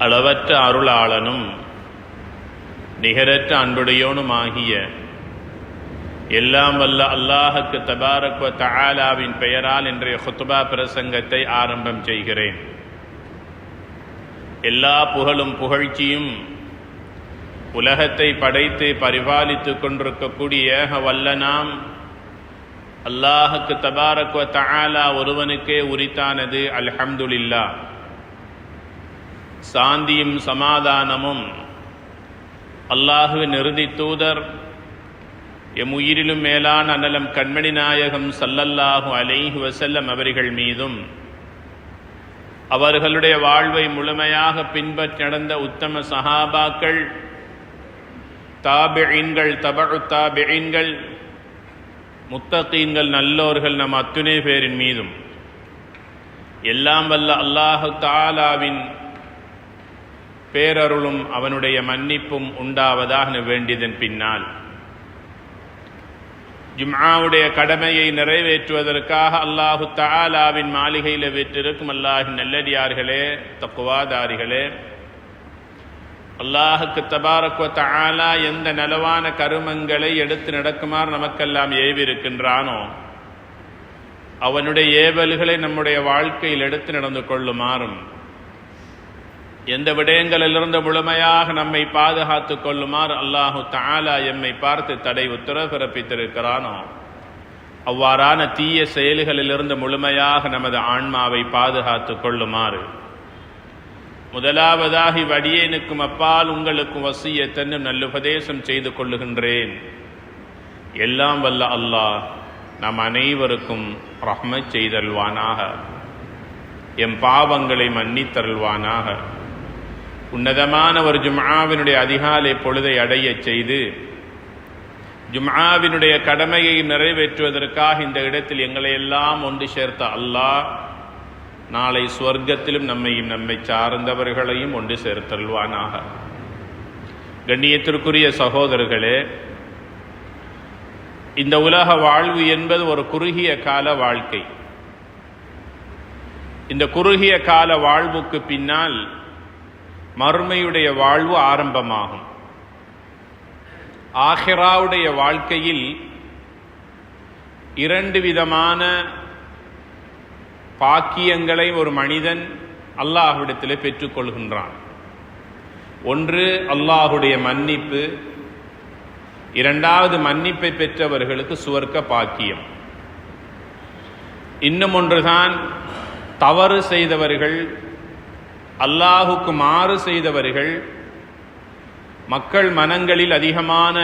அளவற்ற அருளாளனும் நிகரற்ற அன்புடையோனுமாகிய எல்லாம் வல்ல அல்லாஹுக்கு தபாரக் வ தஆலாவின் பெயரால் இன்றைய குத்பா பிரசங்கத்தை ஆரம்பம் செய்கிறேன். எல்லா புகழும் புகழ்ச்சியும் உலகத்தை படைத்து பரிபாலித்துக் கொண்டிருக்கக்கூடிய வல்லனாம் அல்லாஹுக்கு தபாரக் வ தஆலா ஒருவனுக்கே உரித்தானது. அல்ஹம்துலில்லாஹ். சாந்தியும் சமாதானமும் அல்லாஹுவின் இறுதி தூதர் எம் உயிரிலும் மேலான அன்னலம் கண்மணி நாயகம் ஸல்லல்லாஹு அலைஹி வஸல்லம் அவர்கள் மீதும் அவர்களுடைய வாழ்வை முழுமையாக பின்பற்றி நடந்த உத்தம சஹாபாக்கள், தாபிஈன்கள், தபஉ தாபிஈன்கள், முத்தகீன்கள், நல்லோர்கள் நம் அத்துணை பேரின் மீதும் எல்லாம் வல்ல அல்லாஹு தஆலாவின் பேரருளும் அவனுடைய மன்னிப்பும் உண்டாவதாக வேண்டியதன் பின்னால் ஜும்ஆவுடைய கடமையை நிறைவேற்றுவதற்காக அல்லாஹு தஆலாவின் மாளிகையில் வீற்றிருக்கும் அல்லாஹின் நல்லடியார்களே, தக்வாதாரிகளே, அல்லாஹுக்கு தபாரக் வ தஆலா எந்த நலவான கருமங்களை எடுத்து நடக்குமாறு நமக்கெல்லாம் ஏவிருக்கின்றானோ அவனுடைய ஏவல்களை நம்முடைய வாழ்க்கையில் எடுத்து நடந்து கொள்ளுமாறும், எந்த விடயங்களிலிருந்து முழுமையாக நம்மை பாதுகாத்துக் கொள்ளுமாறு அல்லாஹு தஆலா எம்மை பார்த்து தடை உத்தரவு பிறப்பித்திருக்கிறானோ அவ்வாறான தீய செயல்களிலிருந்து முழுமையாக நமது ஆன்மாவை பாதுகாத்துக் கொள்ளுமாறு முதலாவதாக இவ்வடியேனுக்கும் அப்பால் உங்களுக்கும் வசியத்தென்னும் நல்லுபதேசம் செய்து கொள்ளுகின்றேன். எல்லாம் வல்ல அல்லாஹ் நம் அனைவருக்கும் ரஹ்மத் செய்தல்வானாக, எம் பாவங்களை மன்னித்தருள்வானாக, உன்னதமான ஒரு ஜும்ஆவினுடைய அதிகாலை பொழுதை அடைய செய்து ஜும்ஆவினுடைய கடமையை நிறைவேற்றுவதற்காக இந்த இடத்தில் எங்களை எல்லாம் ஒன்று சேர்த்த அல்லாஹ் நாளை சுவர்க்கத்திலும் நம்மை சார்ந்தவர்களையும் ஒன்று சேர்த்தல்வானாக. கண்ணியத்திற்குரிய சகோதரர்களே, இந்த உலக வாழ்வு என்பது ஒரு குறுகிய கால வாழ்க்கை. இந்த குறுகிய கால வாழ்வுக்கு பின்னால் மறுமையுடைய வாழ்வு ஆரம்பமாகும். ஆஹிராவுடைய வாழ்க்கையில் இரண்டு விதமான பாக்கியங்களை ஒரு மனிதன் அல்லாஹ்விடத்தில் பெற்றுக்கொள்கின்றான். ஒன்று அல்லாஹுடைய மன்னிப்பு, இரண்டாவது மன்னிப்பை பெற்றவர்களுக்கு சுவர்க்க பாக்கியம். இன்னும் ஒன்றுதான் தவறு செய்தவர்கள், அல்லாஹுக்கு மாறு செய்தவர்கள், மக்கள் மனங்களில் அதிகமான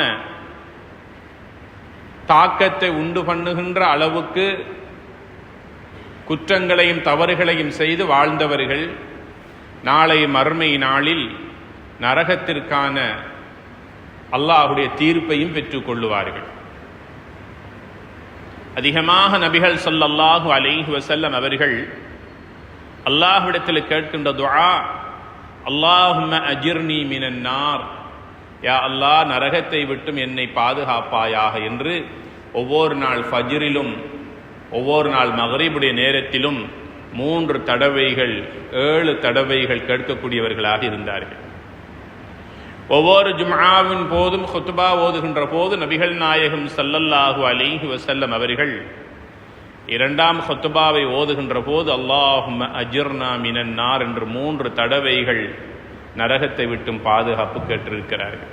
தாக்கத்தை உண்டு பண்ணுகின்ற அளவுக்கு குற்றங்களையும் தவறுகளையும் செய்து வாழ்ந்தவர்கள் நாளை மறுமை நாளில் நரகத்திற்கான அல்லாஹுடைய தீர்ப்பையும் பெற்றுக் கொள்ளுவார்கள். அதிகமாக நபிகள் ஸல்லல்லாஹு அலைஹி வஸல்லம் அவர்கள் அல்லாஹ்விடத்தில் கேட்கின்ற துஆ, அல்லாஹும்ம அஜிர்னி மினன் நார், யா அல்லாஹ் நரகத்தை விட்டும் என்னை பாதுகாப்பாயாக என்று ஒவ்வொரு நாள் ஃபஜ்ரிலும் ஒவ்வொரு நாள் மக்ரிபுடைய நேரத்திலும் 3 தடவைகள் 7 தடவைகள் கேட்கக்கூடியவர்களாக இருந்தார்கள். ஒவ்வொரு ஜும்ஆவின் போதும் குத்பா ஓதுகின்ற போது நபிகள் நாயகம் ஸல்லல்லாஹு அலைஹி வஸல்லம் அவர்கள் இரண்டாம் குத்பாவை ஓதுகின்ற போது அல்லாஹும்ம அஜிர்னா மினன் நார் என்று 3 தடவைகள் நரகத்தை விட்டும் பாதுகாப்பு கேட்டிருக்கிறார்கள்.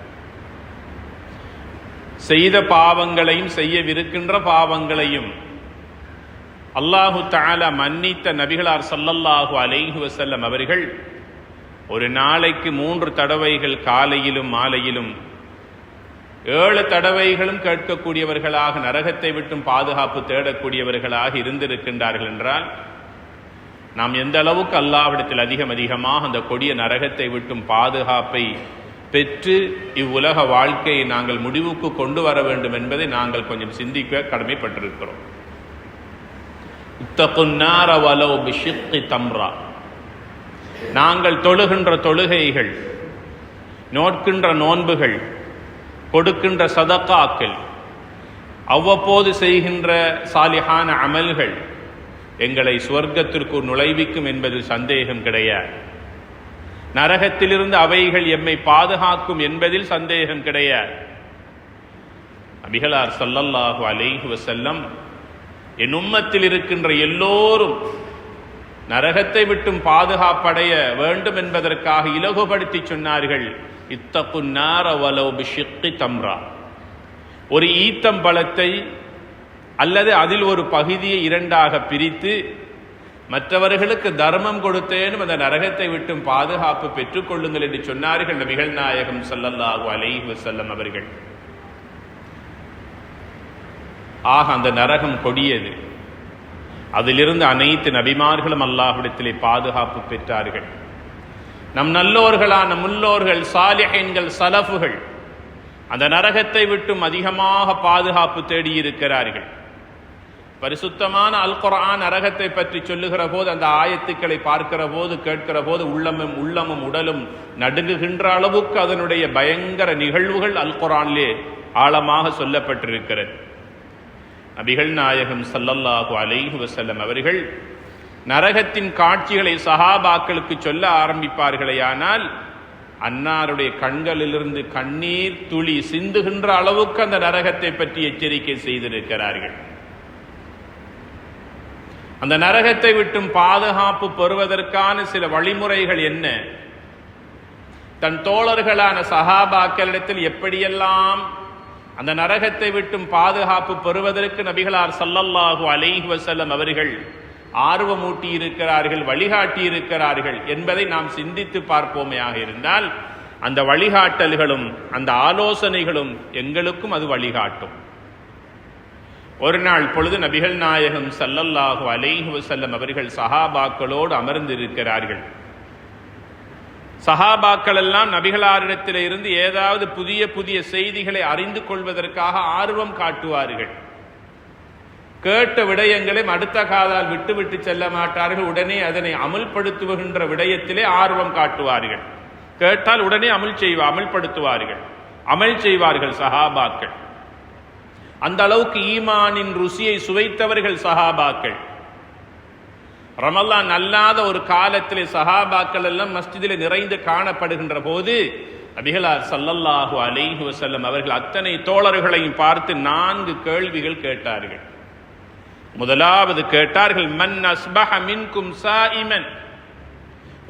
செய்த பாவங்களையும் செய்யவிருக்கின்ற பாவங்களையும் அல்லாஹு தஆலா மன்னித்த நபிகளார் ஸல்லல்லாஹு அலைஹி வஸல்லம் அவர்கள் ஒரு நாளைக்கு 3 தடவைகள் காலையிலும் மாலையிலும் 7 தடவைகளும் கேட்கக்கூடியவர்களாக நரகத்தை விட்டும் பாதுகாப்பு தேடக்கூடியவர்களாக இருந்திருக்கின்றார்கள் என்றால் நாம் எந்த அளவுக்கு அல்லாஹ்விடத்தில் அதிகமாக அந்த கொடிய நரகத்தை விட்டும் பாதுகாப்பை பெற்று இவ்வுலக வாழ்க்கையை நாங்கள் முடிவுக்கு கொண்டு வர வேண்டும் என்பதை நாங்கள் கொஞ்சம் சிந்திக்க கடமைப்பட்டிருக்கிறோம். இத்தகுன்னார வலோ பிஷிக்கி தம்ரா, நாங்கள் தொழுகின்ற தொழுகைகள், நோட்கின்ற நோன்புகள், கொடுக்கின்ற சதகாக்கள், அவ்வப்போது செய்கின்ற சாலிஹான அமல்கள் எங்களை சுவர்க்கத்திற்கு நுழைவிக்கும் என்பதில் சந்தேகம் கிடையாது. நரகத்திலிருந்து அவைகள் எம்மை பாதுகாக்கும் என்பதில் சந்தேகம் கிடையாது. நபிகளார் ஸல்லல்லாஹு அலைஹி வஸல்லம் என் உம்மத்தில் இருக்கின்ற எல்லோரும் நரகத்தை விட்டும் பாதுகாப்படைய வேண்டும் என்பதற்காக இலகுபடுத்தி சொன்னார்கள், இத்தகுன் நார வலவ் பிஷிக்கி தம்ரா. ஒரு ஈத்தம்பழத்தை அல்லது அதில் ஒரு பகுதியை இரண்டாக பிரித்து மற்றவர்களுக்கு தர்மம் கொடுத்தேனும் அந்த நரகத்தை விட்டும் பாதுகாப்பு பெற்றுக் கொள்ளுங்கள் என்று சொன்னார்கள் நபிகள் நாயகம் ஸல்லல்லாஹு அலைஹி வஸல்லம் அவர்கள். ஆக அந்த நரகம் கொடியது. அதிலிருந்து அனைத்து நபிமார்களும் அல்லாஹ்விடத்திலே பாதுகாப்பு பெற்றார்கள். நம் நல்லோர்களான முன்னோர்கள், சாலிஹீன்கள், சலஃபுகள் அந்த நரகத்தை விட்டும் அதிகமாக பாதுகாப்பு தேடியிருக்கிறார்கள். பரிசுத்தமான அல் குர்ஆன் நரகத்தை பற்றி சொல்லுகிற போது, அந்த ஆயத்துக்களை பார்க்கிற போது, கேட்கிற போது உள்ளமும் உடலும் நடுங்குகின்ற அளவுக்கு அதனுடைய பயங்கர நிகழ்வுகள் அல் குர்ஆனிலே ஆழமாக சொல்லப்பட்டிருக்கிறது. நபிகள் நாயகம் ஸல்லல்லாஹு அலைஹி வஸல்லம் அவர்கள் நரகத்தின் காட்சிகளை சஹாபாக்களுக்கு சொல்ல ஆரம்பிப்பார்களேயானால் அன்னாருடைய கண்களிலிருந்து கண்ணீர் துளி சிந்துகின்ற அளவுக்கு அந்த நரகத்தை பற்றி எச்சரிக்கை செய்திருக்கிறார்கள். அந்த நரகத்தை விட்டும் பாதுகாப்பு பெறுவதற்கான சில வழிமுறைகள் என்ன? தன் தோழர்களான சஹாபாக்களிடத்தில் எப்படியெல்லாம் அந்த நரகத்தை விட்டும் பாதுகாப்பு பெறுவதற்கு நபிகளார் ஸல்லல்லாஹு அலைஹி வஸல்லம் அவர்கள் ஆர்வமூட்டி இருக்கிறார்கள், வழிகாட்டி இருக்கிறார்கள் என்பதை நாம் சிந்தித்து பார்ப்போமையாக இருந்தால் அந்த வழிகாட்டல்களும் அந்த ஆலோசனைகளும் எங்களுக்கும் அது வழிகாட்டும். ஒரு நாள் பொழுது நபிகள் நாயகம் ஸல்லல்லாஹு அலைஹி வஸல்லம் அவர்கள் சஹாபாக்களோடு அமர்ந்திருக்கிறார்கள். சஹாபாக்கள் எல்லாம் நபிகளாரிடத்தில் இருந்து ஏதாவது புதிய புதிய செய்திகளை அறிந்து கொள்வதற்காக ஆர்வம் காட்டுவார்கள். கேட்ட விடயங்களை அடுத்த காதால் விட்டு செல்ல மாட்டார்கள். உடனே அதனை அமல்படுத்துகின்ற விடயத்திலே ஆர்வம் காட்டுவார்கள். கேட்டால் உடனே அமல்படுத்துவார்கள், அமல் செய்வார்கள் சஹாபாக்கள். அந்த அளவுக்கு ஈமானின் ருசியை சுவைத்தவர்கள் சஹாபாக்கள். ரமலான் அல்லாத ஒரு காலத்திலே சஹாபாக்கள் எல்லாம் மஸ்ஜிதிலே நிறைந்து காணப்படுகின்ற போது நபிகளார் ஸல்லல்லாஹு அலைஹி வஸல்லம் அவர்கள் அத்தனை தோழர்களையும் பார்த்து 4 கேள்விகள் கேட்டார்கள். முதலாவது கேட்டார்கள், மன் அஸ்பஹ மின்கும் சாயிமன்,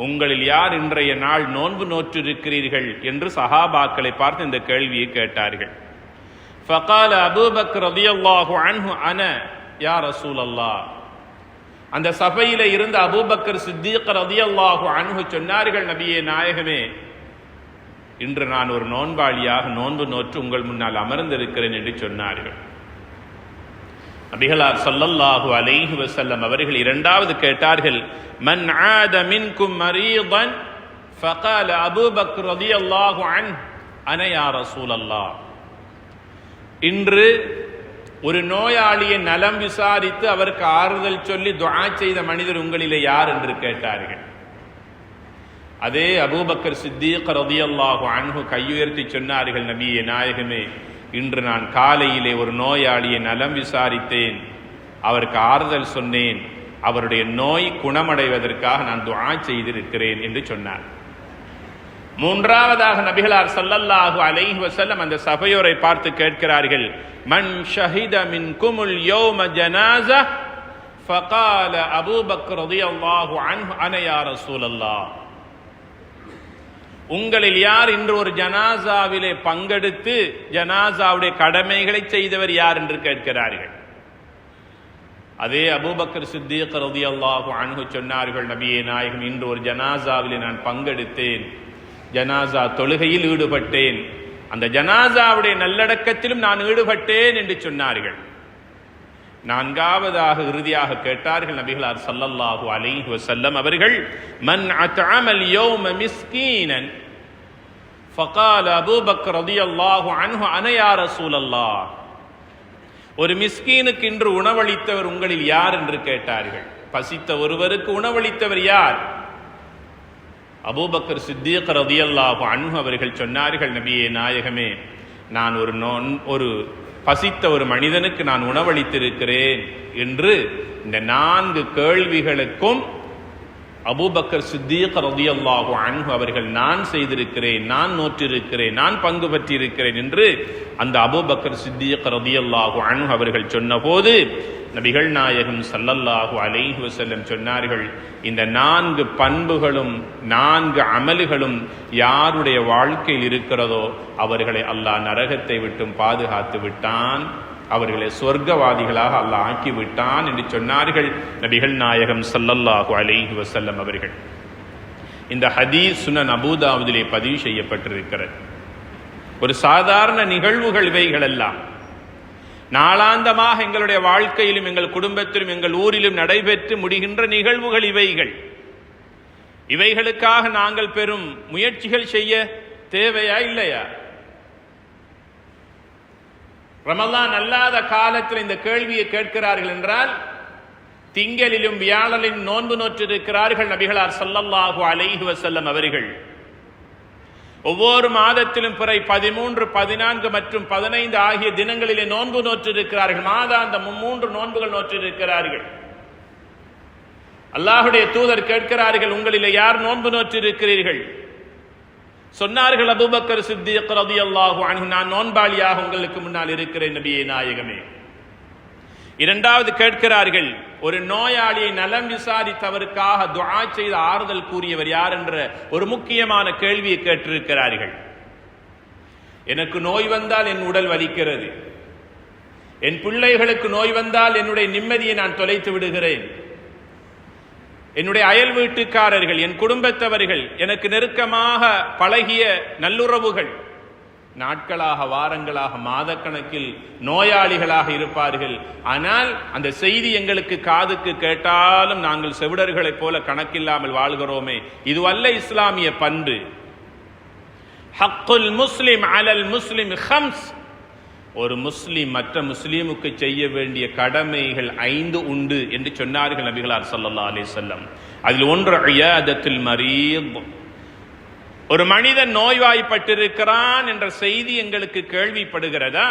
உங்களில் யார் இன்றைய நாள் நோன்பு நோற்றிருக்கிறீர்கள் என்று சஹாபாக்களை பார்த்து இந்த கேள்வியை கேட்டார்கள். ஃபகால அபூபக்கர் ரலியல்லாஹு அன்ஹு அன யா ரசூலல்லாஹ். அந்த சபையில இருந்த அபூபக்கர் சித்தீக் ரலியல்லாஹு அன்ஹு சொன்னார்கள், நபியே நாயகமே, இன்று நான் ஒரு நோன்பாளியாக நோன்பு நோற்று உங்கள் முன்னால் அமர்ந்திருக்கிறேன் என்று சொன்னார்கள். நபிகளார் ஸல்லல்லாஹு அலைஹி வஸல்லம் அவர்கள் இரண்டாவது கேட்டார்கள், மன் ஆத மின்கும் மரீதன். ஃபகால அபூபக்கர் ரலியல்லாஹு அன்ஹு அன யா ரசூலல்லாஹ். இன்று ஒரு நோயாளியை நலம் விசாரித்து அவருக்கு ஆறுதல் சொல்லி துஆ செய்த மனிதர் உங்களிலே யார் என்று கேட்டார்கள். அதே அபூபக்கர் சித்தீக் ரலியல்லாஹு அன்ஹு கையுயர்த்தி சொன்னார்கள், நபியே நாயகமே, இன்று நான் காலையிலே ஒரு நோயாளியை நலம் விசாரித்தேன், அவருக்கு ஆறுதல் சொன்னேன், அவருடைய நோய் குணமடைவதற்காக நான் துஆ செய்திருக்கிறேன் என்று சொன்னார். மூன்றாவதாக நபிகளார் ஸல்லல்லாஹு அலைஹி வஸல்லம் அந்த சபையோரை பார்த்து கேட்கிறார்கள், மன் ஷஹித மின்குமுல் யௌம ஜனாஸா. ஃபகால அபூபக்கர் ரலியல்லாஹு அன்ஹு அன யா ரசூலல்லாஹ். உங்களில் யார் இன்று ஒரு ஜனாசாவிலே பங்கெடுத்து ஜனாசாவுடைய கடமைகளை செய்தவர் யார் என்று கேட்கிறார்கள். அதே அபூபக்கர் சித்தீக் ரலியல்லாஹு அன்ஹு சொன்னார்கள், நபியே நாயகம், இன்று ஒரு ஜனாசாவிலே நான் பங்கெடுத்தேன், ஜனாசா தொழுகையில் ஈடுபட்டேன், அந்த ஜனாசாவுடைய நல்லடக்கத்திலும் நான் ஈடுபட்டேன் என்று சொன்னார்கள். நான்காவதாக இறுதியாக கேட்டார்கள் நபிகளார் ஸல்லல்லாஹு அலைஹி வஸல்லம் அவர்கள், மன் அத்அமல் யௌம மிஸ்கீனன். ஃபகால அபூபக்கர் ரலியல்லாஹு அன்ஹு அன யா ரசூலல்லாஹ். ஒரு மிஸ்கீனுக்கு இன்று உணவளித்தவர் உங்களில் யார் என்று கேட்டார்கள். பசித்த ஒருவருக்கு உணவளித்தவர் யார்? அபூபக்கர் சித்தீக் ரலியல்லாஹு அன்ஹு அவர்கள் சொன்னார்கள், நபியே நாயகமே, நான் ஒரு பசித்த ஒரு மனிதனுக்கு நான் உணவளித்திருக்கிறேன் என்று இந்த 4 கேள்விகளுக்கும் அபூபக்கர் சித்தீக் ரலியல்லாஹு அன்ஹு அவர்கள் நான் செய்திருக்கிறேன், நான் நோற்றிருக்கிறேன், நான் பங்கு பற்றியிருக்கிறேன் என்று அந்த அபூபக்கர் சித்தீக் ரலியல்லாஹு அன்ஹு அவர்கள் சொன்னபோது நபிகள் நாயகம் ஸல்லல்லாஹு அலைஹி வஸல்லம் சொன்னார்கள், இந்த 4 பண்புகளும் 4 அமல்களும் யாருடைய வாழ்க்கையில் இருக்கிறதோ அவர்களை அல்லாஹ் நரகத்தை விட்டும் பாதுகாத்து விட்டான், அவர்களை சொர்க்கவாதிகளாக அல்லாஹ் ஆக்கிவிட்டான் என்று சொன்னார்கள் நபிகள் நாயகம் ஸல்லல்லாஹு அலைஹி வஸல்லம் அவர்கள். இந்த ஹதீஸ் சுனன் அபூதாவுதிலே பதிவு செய்யப்பட்டிருக்கிறது. ஒரு சாதாரண நிகழ்வுகள் இவைகள் எல்லாம் நாளாந்தமாக எங்களுடைய வாழ்க்கையிலும் எங்கள் குடும்பத்திலும் எங்கள் ஊரிலும் நடைபெற்று முடிகின்ற நிகழ்வுகள் இவைகள். இவைகளுக்காக நாங்கள் பெரும் முயற்சிகள் செய்ய தேவையா இல்லையா? ரமலான் அல்லாத காலத்தில் இந்த கேள்வியை கேட்கிறார்கள் என்றால், திங்களிலும் வியாழலிலும் நோன்பு நோற்றிருக்கிறார்கள் நபிகளார் ஸல்லல்லாஹு அலைஹி வஸல்லம் அவர்கள். ஒவ்வொரு மாதத்திலும் பிறை 13, 14 மற்றும் 15 ஆகிய தினங்களிலே நோன்பு நோற்றிருக்கிறார்கள். மாதாந்தம் 3 நோன்புகள் நோற்றிருக்கிறார்கள். அல்லாஹுடைய தூதர் கேட்கிறார்கள், உங்களிலே யார் நோன்பு நோற்றிருக்கிறீர்கள்? சொன்னார்கள் அபூபக்கர் சித்தீக் ரலியல்லாஹு அன்ஹு, நான் நோன்பாளியாக உங்களுக்கு முன்னால் இருக்கிறேன் நபியே நாயகமே. இரண்டாவது கேட்கிறார்கள், ஒரு நோயாளியை நலம் விசாரித்தவருக்காக துஆ செய்து ஆறுதல் கூறியவர் யார் என்ற ஒரு முக்கியமான கேள்வியை கேட்டிருக்கிறார்கள். எனக்கு நோய் வந்தால் என் உடல் வலிக்கிறது, என் பிள்ளைகளுக்கு நோய் வந்தால் என்னுடைய நிம்மதியை நான் தொலைத்து விடுகிறேன், என்னுடைய அயல் வீட்டுக்காரர்கள், என் குடும்பத்தவர்கள், எனக்கு நெருக்கமாக பழகிய நல்லுறவுகள் நாட்களாக, வாரங்களாக, மாதக்கணக்கில் நோயாளிகளாக இருப்பார்கள். ஆனால் அந்த செய்தி எங்களுக்கு காதுக்கு கேட்டாலும் நாங்கள் செவிடர்களைப் போல கணக்கில்லாமல் வாழ்கிறோமே, இதுவல்ல இஸ்லாமிய பண்பு. ஹக்குல் முஸ்லிம் அலல் முஸ்லிம் ஹம்ஸ், ஒரு முஸ்லிம் மற்ற முஸ்லீமுக்கு செய்ய வேண்டிய கடமைகள் 5 உண்டு என்று சொன்னார்கள் நபிகளார் ஸல்லல்லாஹு அலைஹி வஸல்லம். அதில் ஒன்று இயாதத்துல் மரீத். ஒரு மனிதன் நோய்வாய்ப்பட்டிருக்கிறான் என்ற செய்தி எங்களுக்கு கேள்விப்படுகிறதா?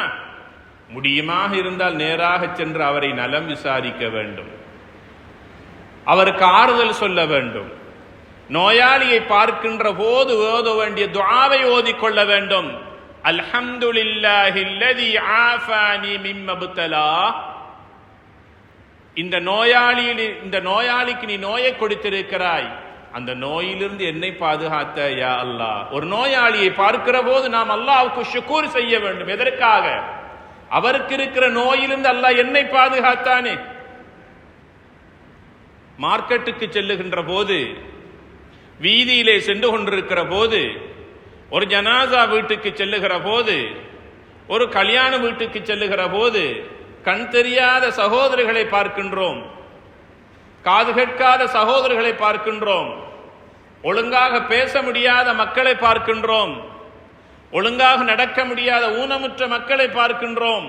முடியுமாக இருந்தால் நேராக சென்று அவரை நலம் விசாரிக்க வேண்டும், அவருக்கு ஆறுதல் சொல்ல வேண்டும். நோயாளியை பார்க்கின்ற போது ஓத வேண்டிய துஆவை ஓதிக்கொள்ள வேண்டும். அல்ஹம்துலில்லாஹில்லதி ஆஃபானி மிம்ம புத்தலா. இந்த நோயாளிக்கு நீ நோயை கொடுத்திருக்கிறாய், அந்த நோயிலிருந்து என்னை பாதுகாத்த யா அல்லாஹ். ஒரு நோயாளியை பார்க்கிற போது நாம் அல்லாஹ்வுக்கு ஷுக்ர் செய்ய வேண்டும். எதற்காக? அவருக்கு இருக்கிற நோயிலிருந்து அல்லாஹ் என்னை பாதுகாத்தானே. மார்க்கெட்டுக்கு செல்லுகின்ற போது, வீதியிலே சென்று கொண்டிருக்கிற போது, ஒரு ஜனாசா வீட்டுக்கு செல்லுகிற போது, ஒரு கல்யாண வீட்டுக்கு செல்லுகிற போது கண் தெரியாத சகோதரர்களை பார்க்கின்றோம், காது கேட்காத சகோதரர்களை பார்க்கின்றோம், ஒழுங்காக பேச முடியாத மக்களை பார்க்கின்றோம், ஒழுங்காக நடக்க முடியாத ஊனமுற்ற மக்களை பார்க்கின்றோம்.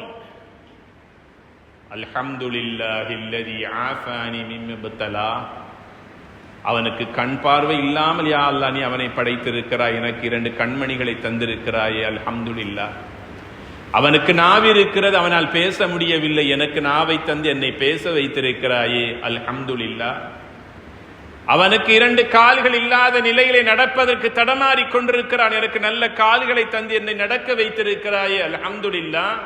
அல்ஹம்துலில்லாஹில்லதி ஆஃபானி மிம்ம புத்தலா. அவனுக்கு கண் பார்வை இல்லாமல் யா அல்லாஹ் நீ அவனை படைத்திருக்கிறாய், எனக்கு 2 கண்மணிகளை தந்திருக்கிறாயே, அல்ஹம்துலில்லாஹ். அவனுக்கு நாவு இருக்கிறது, அவனால் பேச முடியவில்லை, எனக்கு நாவை தந்து என்னை பேச வைத்திருக்கிறாயே, அல்ஹம்துலில்லாஹ். அவனுக்கு 2 கால்கள் இல்லாத நிலையிலே நடப்பதற்கு தடமாறி கொண்டிருக்கிறான், எனக்கு நல்ல கால்களை தந்து என்னை நடக்க வைத்திருக்கிறாயே, அல்ஹம்துலில்லாஹ்.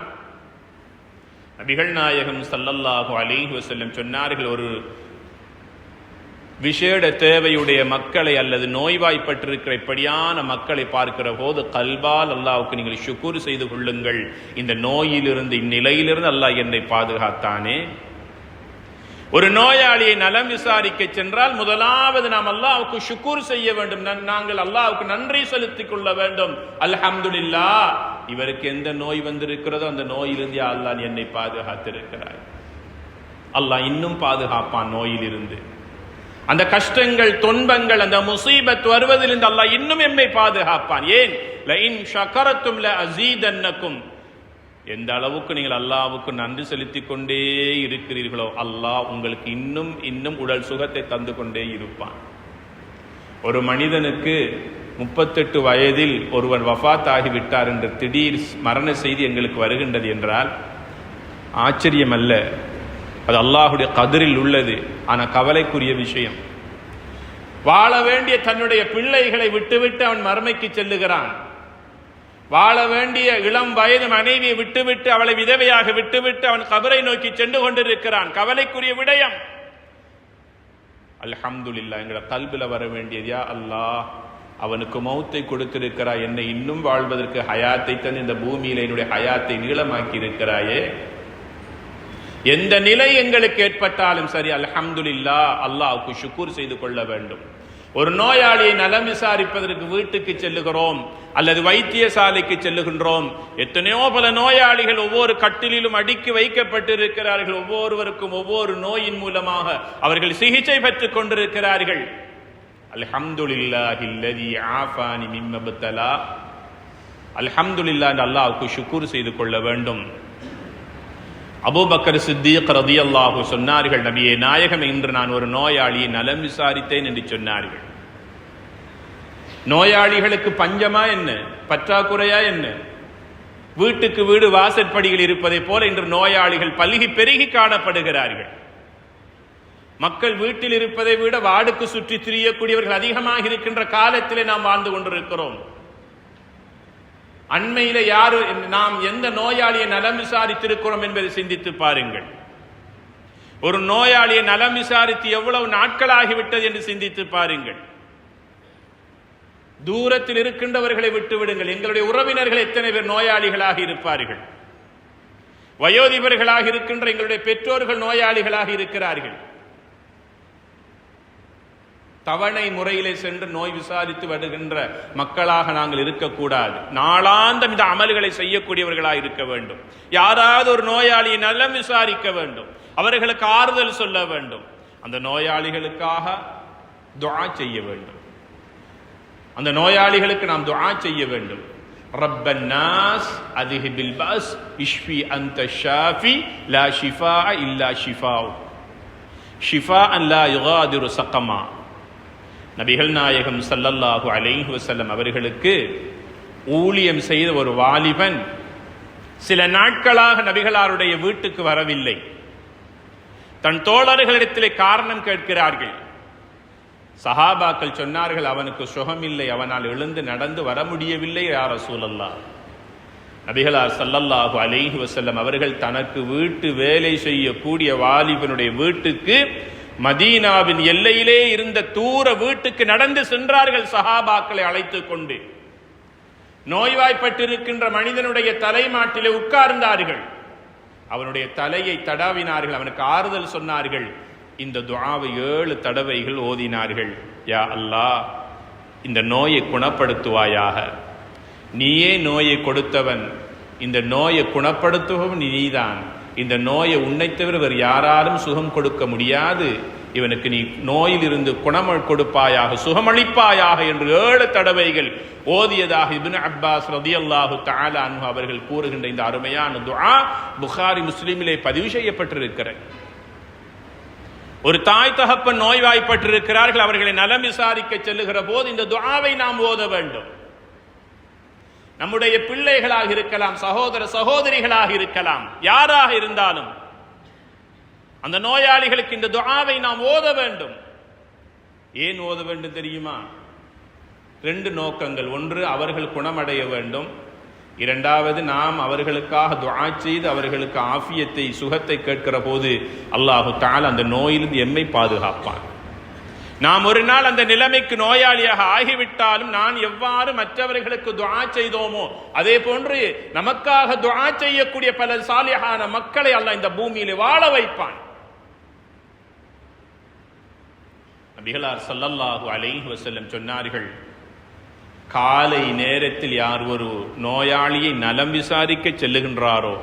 நபிகள் நாயகம் ஸல்லல்லாஹு அலைஹி வஸல்லம் சொன்னார்கள், ஒரு விசேட தேவையுடைய மக்களை அல்லது நோய்வாய்ப்பட்டிருக்கிற இப்படியான மக்களை பார்க்கிற போது கல்பால் அல்லாஹ்வுக்கு நீங்கள் ஷுக்ர் செய்து கொள்ளுங்கள், இந்த நோயிலிருந்து, இந்நிலையிலிருந்து அல்லாஹ் என்னை பாதுகாத்தானே. ஒரு நோயாளியை நலம் விசாரிக்க சென்றால் முதலாவது நாம் அல்லாஹ்வுக்கு ஷுக்ர் செய்ய வேண்டும், நாங்கள் அல்லாஹ்வுக்கு நன்றி செலுத்திக் கொள்ள வேண்டும். அல்ஹம்துலில்லாஹ், இவருக்கு எந்த நோய் வந்திருக்கிறதோ அந்த நோயிலிருந்து யா அல்லாஹ் என்னை பாதுகாத்திருக்கிறார். அல்லாஹ் இன்னும் பாதுகாப்பான் நோயிலிருந்து. அந்த கஷ்டங்கள், துன்பங்கள், அந்த முசீபத் வருவதிலிருந்து அல்லாஹ் இன்னும் எம்மை பாதுகாப்பான். ஏன்? லஇன் ஷகரத்தும் லஅஸீதன்னக்கும். எந்த அளவுக்கு நீங்கள் அல்லாஹ்வுக்கு நன்றி செலுத்திக் கொண்டே இருக்கிறீர்களோ அல்லாஹ் உங்களுக்கு இன்னும் இன்னும் உடல் சுகத்தை தந்து கொண்டே இருப்பான். ஒரு மனிதனுக்கு 38 வயதில் ஒருவர் வஃபாத் ஆகிவிட்டார் என்ற திடீர் மரண செய்தி எங்களுக்கு வருகின்றது என்றால் ஆச்சரியம் அல்ல, அது அல்லாஹுடைய கதிரில் உள்ளது. ஆனால் கவலைக்குரிய விஷயம், வாழ வேண்டிய தன்னுடைய பிள்ளைகளை விட்டுவிட்டு அவன் மறுமைக்கு செல்லுகிறான். வாழ வேண்டிய இளம் வயது மனைவியை விட்டுவிட்டு அவளை விதவையாக விட்டுவிட்டு அவன் கபரை நோக்கி சென்று கொண்டிருக்கிறான். கவலைக்குரிய விடயம். அல்ஹம்துலில்லாஹ், எங்களை கல்பில வர வேண்டியது, யா அல்லாஹ், அவனுக்கு மௌத்தை கொடுத்திருக்கிறாய், என்னை இன்னும் வாழ்வதற்கு ஹயாத்தை தன் இந்த பூமியில என்னுடைய ஹயாத்தை நீளமாக்கி இருக்கிறாயே. எந்த நிலை எங்களுக்கு ஏற்பட்டாலும் சரி, அல்ஹம்துலில்லாஹ், அல்லாஹ்வுக்கு ஷுக்கூர் செய்து கொள்ள வேண்டும். ஒரு நோயாளியை நலம் விசாரிப்பதற்கு வீட்டுக்கு செல்லுகிறோம் அல்லது வைத்தியசாலைக்கு செல்லுகின்றோம். எத்தனையோ பல நோயாளிகள் ஒவ்வொரு கட்டிலும் அடுக்கி வைக்கப்பட்டிருக்கிறார்கள். ஒவ்வொருவருக்கும் ஒவ்வொரு நோயின் மூலமாக அவர்கள் சிகிச்சை பெற்றுக் கொண்டிருக்கிறார்கள். அல்ஹம்துலில்லாஹில்லதி ஆஃபானி மிம்ம பத்தலா. அல்ஹம்துலில்லாஹ், அல்லாஹ்வுக்கு ஷுக்கூர் செய்து கொள்ள வேண்டும். அபூபக்கர் சித்தீக் ரலியல்லாஹு சொன்னார்கள், நபியே நாயகம், இன்று நான் ஒரு நோயாளியை நலம் விசாரித்தேன் என்று சொன்னார்கள். நோயாளிகளுக்கு பஞ்சமா என்ன, பற்றாக்குறையா என்ன? வீட்டுக்கு வீடு வாசற்படிகள் இருப்பதை போல இன்று நோயாளிகள் பல்கி பெருகி காணப்படுகிறார்கள். மக்கள் வீட்டில் இருப்பதை விட வார்டுக்கு சுற்றி திரியக்கூடியவர்கள் அதிகமாக இருக்கின்ற காலத்திலே நாம் வாழ்ந்து கொண்டிருக்கிறோம். அண்மையில யாரு நாம் எந்த நோயாளியை நலம் விசாரித்திருக்கிறோம் என்பதை சிந்தித்து பாருங்கள். ஒரு நோயாளியை நலம் விசாரித்து எவ்வளவு நாட்களாகிவிட்டது என்று சிந்தித்து பாருங்கள். தூரத்தில் இருக்கின்றவர்களை விட்டுவிடுங்கள். எங்களுடைய உறவினர்கள் எத்தனை பேர் நோயாளிகளாக இருப்பார்கள்? வயோதிபர்களாக இருக்கின்ற எங்களுடைய பெற்றோர்கள் நோயாளிகளாக இருக்கிறார்கள். தவணை முறையிலே சென்று நோய் விசாரித்து வருகின்ற மக்களாக நாங்கள் இருக்கக்கூடாது. நாளாந்தம் இந்த அமல்களை செய்யக்கூடியவர்களாக இருக்க வேண்டும். யாராவது ஒரு நோயாளியை நலம் விசாரிக்க வேண்டும், அவர்களுக்கு ஆறுதல் சொல்ல வேண்டும், அந்த நோயாளிகளுக்காக துஆ செய்ய வேண்டும். அந்த நோயாளிகளுக்கு நாம் துஆ செய்ய வேண்டும். ரப்பன் நாஸ் அதிஹிபில் பஸ் இஷ்ஃபி அன்த ஷாஃபி லா ஷிஃபா இல்லா ஷிஃபாஉ ஷிஃபாஅன் லா யுகாதிரு ஸகமா. நபிகள் நாயகம் ஸல்லல்லாஹு அலைஹி வஸல்லம் அவர்களுக்கு ஊழியம் செய்த ஒரு வாலிபன் சில நாட்களாக நபிகளாருடைய வீட்டுக்கு வரவில்லை. தன் தோழர்களிடத்திலே காரணம் கேட்கிறார்கள். சஹாபாக்கள் சொன்னார்கள், அவனுக்கு சுகமில்லை, அவனால் எழுந்து நடந்து வர முடியவில்லை யா ரசூலல்லாஹ். நபிகளார் ஸல்லல்லாஹு அலைஹி வஸல்லம் அவர்கள் தனக்கு வீட்டு வேலை செய்யக்கூடிய வாலிபனுடைய வீட்டுக்கு மதீனாவின் எல்லையிலே இருந்த தூர வீட்டுக்கு நடந்து சென்றார்கள். சஹாபாக்களை அழைத்துக் கொண்டு நோய்வாய்ப்பட்டிருக்கின்ற மனிதனுடைய தலைமாட்டிலே உட்கார்ந்தார்கள். அவனுடைய தலையை தடாவினார்கள், அவனுக்கு ஆறுதல் சொன்னார்கள். இந்த துஆவை 7 தடவைகள் ஓதினார்கள். யா அல்லாஹ், இந்த நோயை குணப்படுத்துவாயாக. நீயே நோயை கொடுத்தவன், இந்த நோயை குணப்படுத்துவன் நீதான். இந்த நோயை உன்னை தவிர வேறு யாராலும் சுகம் கொடுக்க முடியாது. இவனுக்கு நீ நோயில் இருந்து குணம் கொடுப்பாயாக, சுகமளிப்பாயாக என்று 7 தடவைகள் ஓதியதாக இப்னு அப்பாஸ் ரலியல்லாஹு தஆலா அன்ஹு அவர்கள் கூறுகின்ற இந்த அருமையான துஆ புகாரி முஸ்லிமிலே பதிவு செய்யப்பட்டிருக்கிறது. ஒரு தாய் தகப்பன் நோய்வாய்ப்பட்டிருக்கிறார்கள், அவர்களை நலம் விசாரிக்க செல்லுகிற போது இந்த துஆவை நாம் ஓத வேண்டும். நம்முடைய பிள்ளைகளாக இருக்கலாம், சகோதர சகோதரிகளாக இருக்கலாம், யாராக இருந்தாலும் அந்த நோயாளிகளுக்கு இந்த துஆவை நாம் ஓத வேண்டும். ஏன் ஓத வேண்டும் தெரியுமா? 2 நோக்கங்கள். ஒன்று, அவர்கள் குணமடைய வேண்டும். இரண்டாவது, நாம் அவர்களுக்காக துஆ செய்து அவர்களுக்கு ஆஃபியத்தை, சுகத்தை கேட்கிற போது அல்லாஹு தஆலா அந்த நோயிலிருந்து எம்மை பாதுகாப்பான். நாம் ஒரு நாள் அந்த நிலைமைக்கு நோயாளியாக ஆகிவிட்டாலும் நான் எவ்வாறு மற்றவர்களுக்கு துஆ செய்தோமோ அதே போன்று நமக்காக துஆ செய்யக்கூடிய பல சாலிஹான மக்களை அல்லாஹ் இந்த பூமியிலே வாழ வைப்பான். நபிகளார் ஸல்லல்லாஹு அலைஹி வஸல்லம் சொன்னார்கள், காலை நேரத்தில் யார் ஒரு நோயாளியை நலம் விசாரிக்க செல்லுகின்றாரோ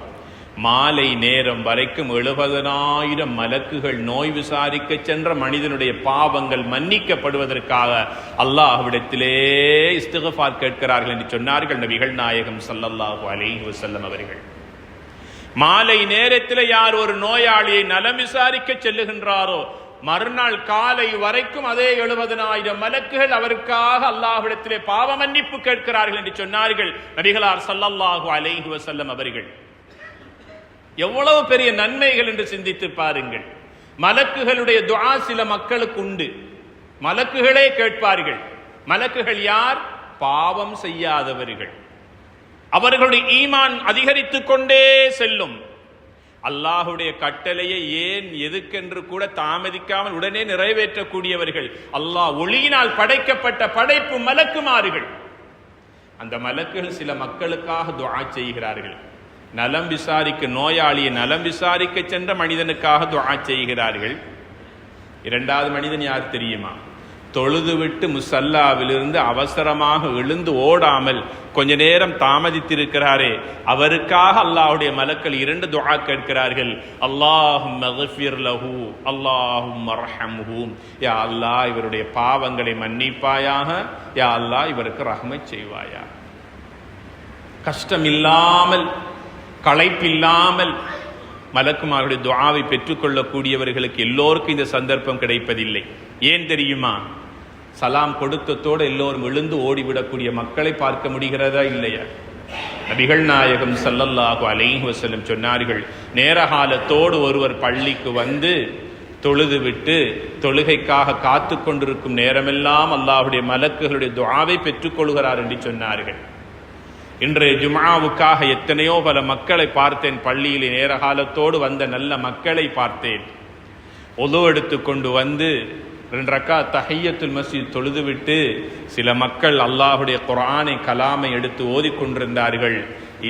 மாலை நேரம் வரைக்கும் 70,000 மலக்குகள் நோய் விசாரிக்க சென்ற மனிதனுடைய பாவங்கள் மன்னிக்கப்படுவதற்காக அல்லாஹ்விடத்திலே இஸ்திக்ஃபார் கேட்கிறார்கள் என்று சொன்னார்கள் நபிகள் நாயகம் ஸல்லல்லாஹு அலைஹி வஸல்லம் அவர்கள். மாலை நேரத்தில் யார் ஒரு நோயாளியை நலம் விசாரிக்க செல்லுகின்றாரோ மறுநாள் காலை வரைக்கும் அதே 70,000 மலக்குகள் அவருக்காக அல்லாஹ்விடத்திலே பாவ மன்னிப்பு கேட்கிறார்கள் என்று சொன்னார்கள் நபிகளார் ஸல்லல்லாஹு அலைஹி வஸல்லம் அவர்கள். எவ்வளவு பெரிய நன்மைகள் என்று சிந்தித்து பாருங்கள். மலக்குகளுடைய துஆ சில மக்களுக்கு உண்டு. மலக்குகளே கேட்பார்கள். மலக்குகள் யார்? பாவம் செய்யாதவர்கள். அவர்களுடைய ஈமான் அதிகரித்துக் கொண்டே செல்லும். அல்லாஹுடைய கட்டளையை ஏன் எதுக்கென்று கூட தாமதிக்காமல் உடனே நிறைவேற்றக்கூடியவர்கள். அல்லாஹ் ஒளியினால் படைக்கப்பட்ட படைப்பு மலக்குமார்கள். அந்த மலக்குகள் சில மக்களுக்காக துஆ செய்கிறார்கள். நலம் விசாரிக்க, நோயாளியை நலம் விசாரிக்க சென்ற மனிதனுக்காக துஆ செய்கிறார்கள். இரண்டாவது மனிதன் யார் தெரியுமா? தொழுதுவிட்டு முசல்லாவிலிருந்து அவசரமாக எழுந்து ஓடாமல் கொஞ்ச நேரம் தாமதித்திருக்கிறாரே, அவருக்காக அல்லாஹ்வுடைய மலக்கள் 2 துஆ கேட்கிறார்கள். அல்லாஹும்ம க்ஃபிர் லஹு, அல்லாஹும்ம ரஹம்ஹு. யா அல்லாஹ், இவருடைய பாவங்களை மன்னிப்பாயாக. யா அல்லாஹ், இவருக்கு ரஹ்மத் செய்வாயா. கஷ்டம் இல்லாமல், களைப்பில்லாமல் மலக்குமார்களுடைய துஆவை பெற்றுக்கொள்ளக்கூடியவர்களுக்கு எல்லோருக்கும் இந்த சந்தர்ப்பம் கிடைப்பதில்லை. ஏன் தெரியுமா? சலாம் கொடுத்ததோடு எல்லோரும் எழுந்து ஓடிவிடக்கூடிய மக்களை பார்க்க முடிகிறதா இல்லையா? நபிகள் நாயகம் ஸல்லல்லாஹு அலைஹி வஸல்லம் சொன்னார்கள், நேரகாலத்தோடு ஒருவர் பள்ளிக்கு வந்து தொழுதுவிட்டு தொழுகைக்காக காத்து கொண்டிருக்கும் நேரமெல்லாம் அல்லாஹ்வுடைய மலக்குகளுடைய துஆவை பெற்றுக்கொள்கிறார் என்று சொன்னார்கள். இன்றைய ஜும்ஆவுக்காக எத்தனையோ பல மக்களை பார்த்தேன். பள்ளியிலே நேரகாலத்தோடு வந்த நல்ல மக்களை பார்த்தேன். ஒது எடுத்துக்கொண்டு வந்து 2 ரக்காத் தஹிய்யத்துல் மஸ்ஜித் தொழுதுவிட்டு சில மக்கள் அல்லாஹுடைய குர்ஆனை கலாமை எடுத்து ஓதிக்கொண்டிருந்தார்கள்.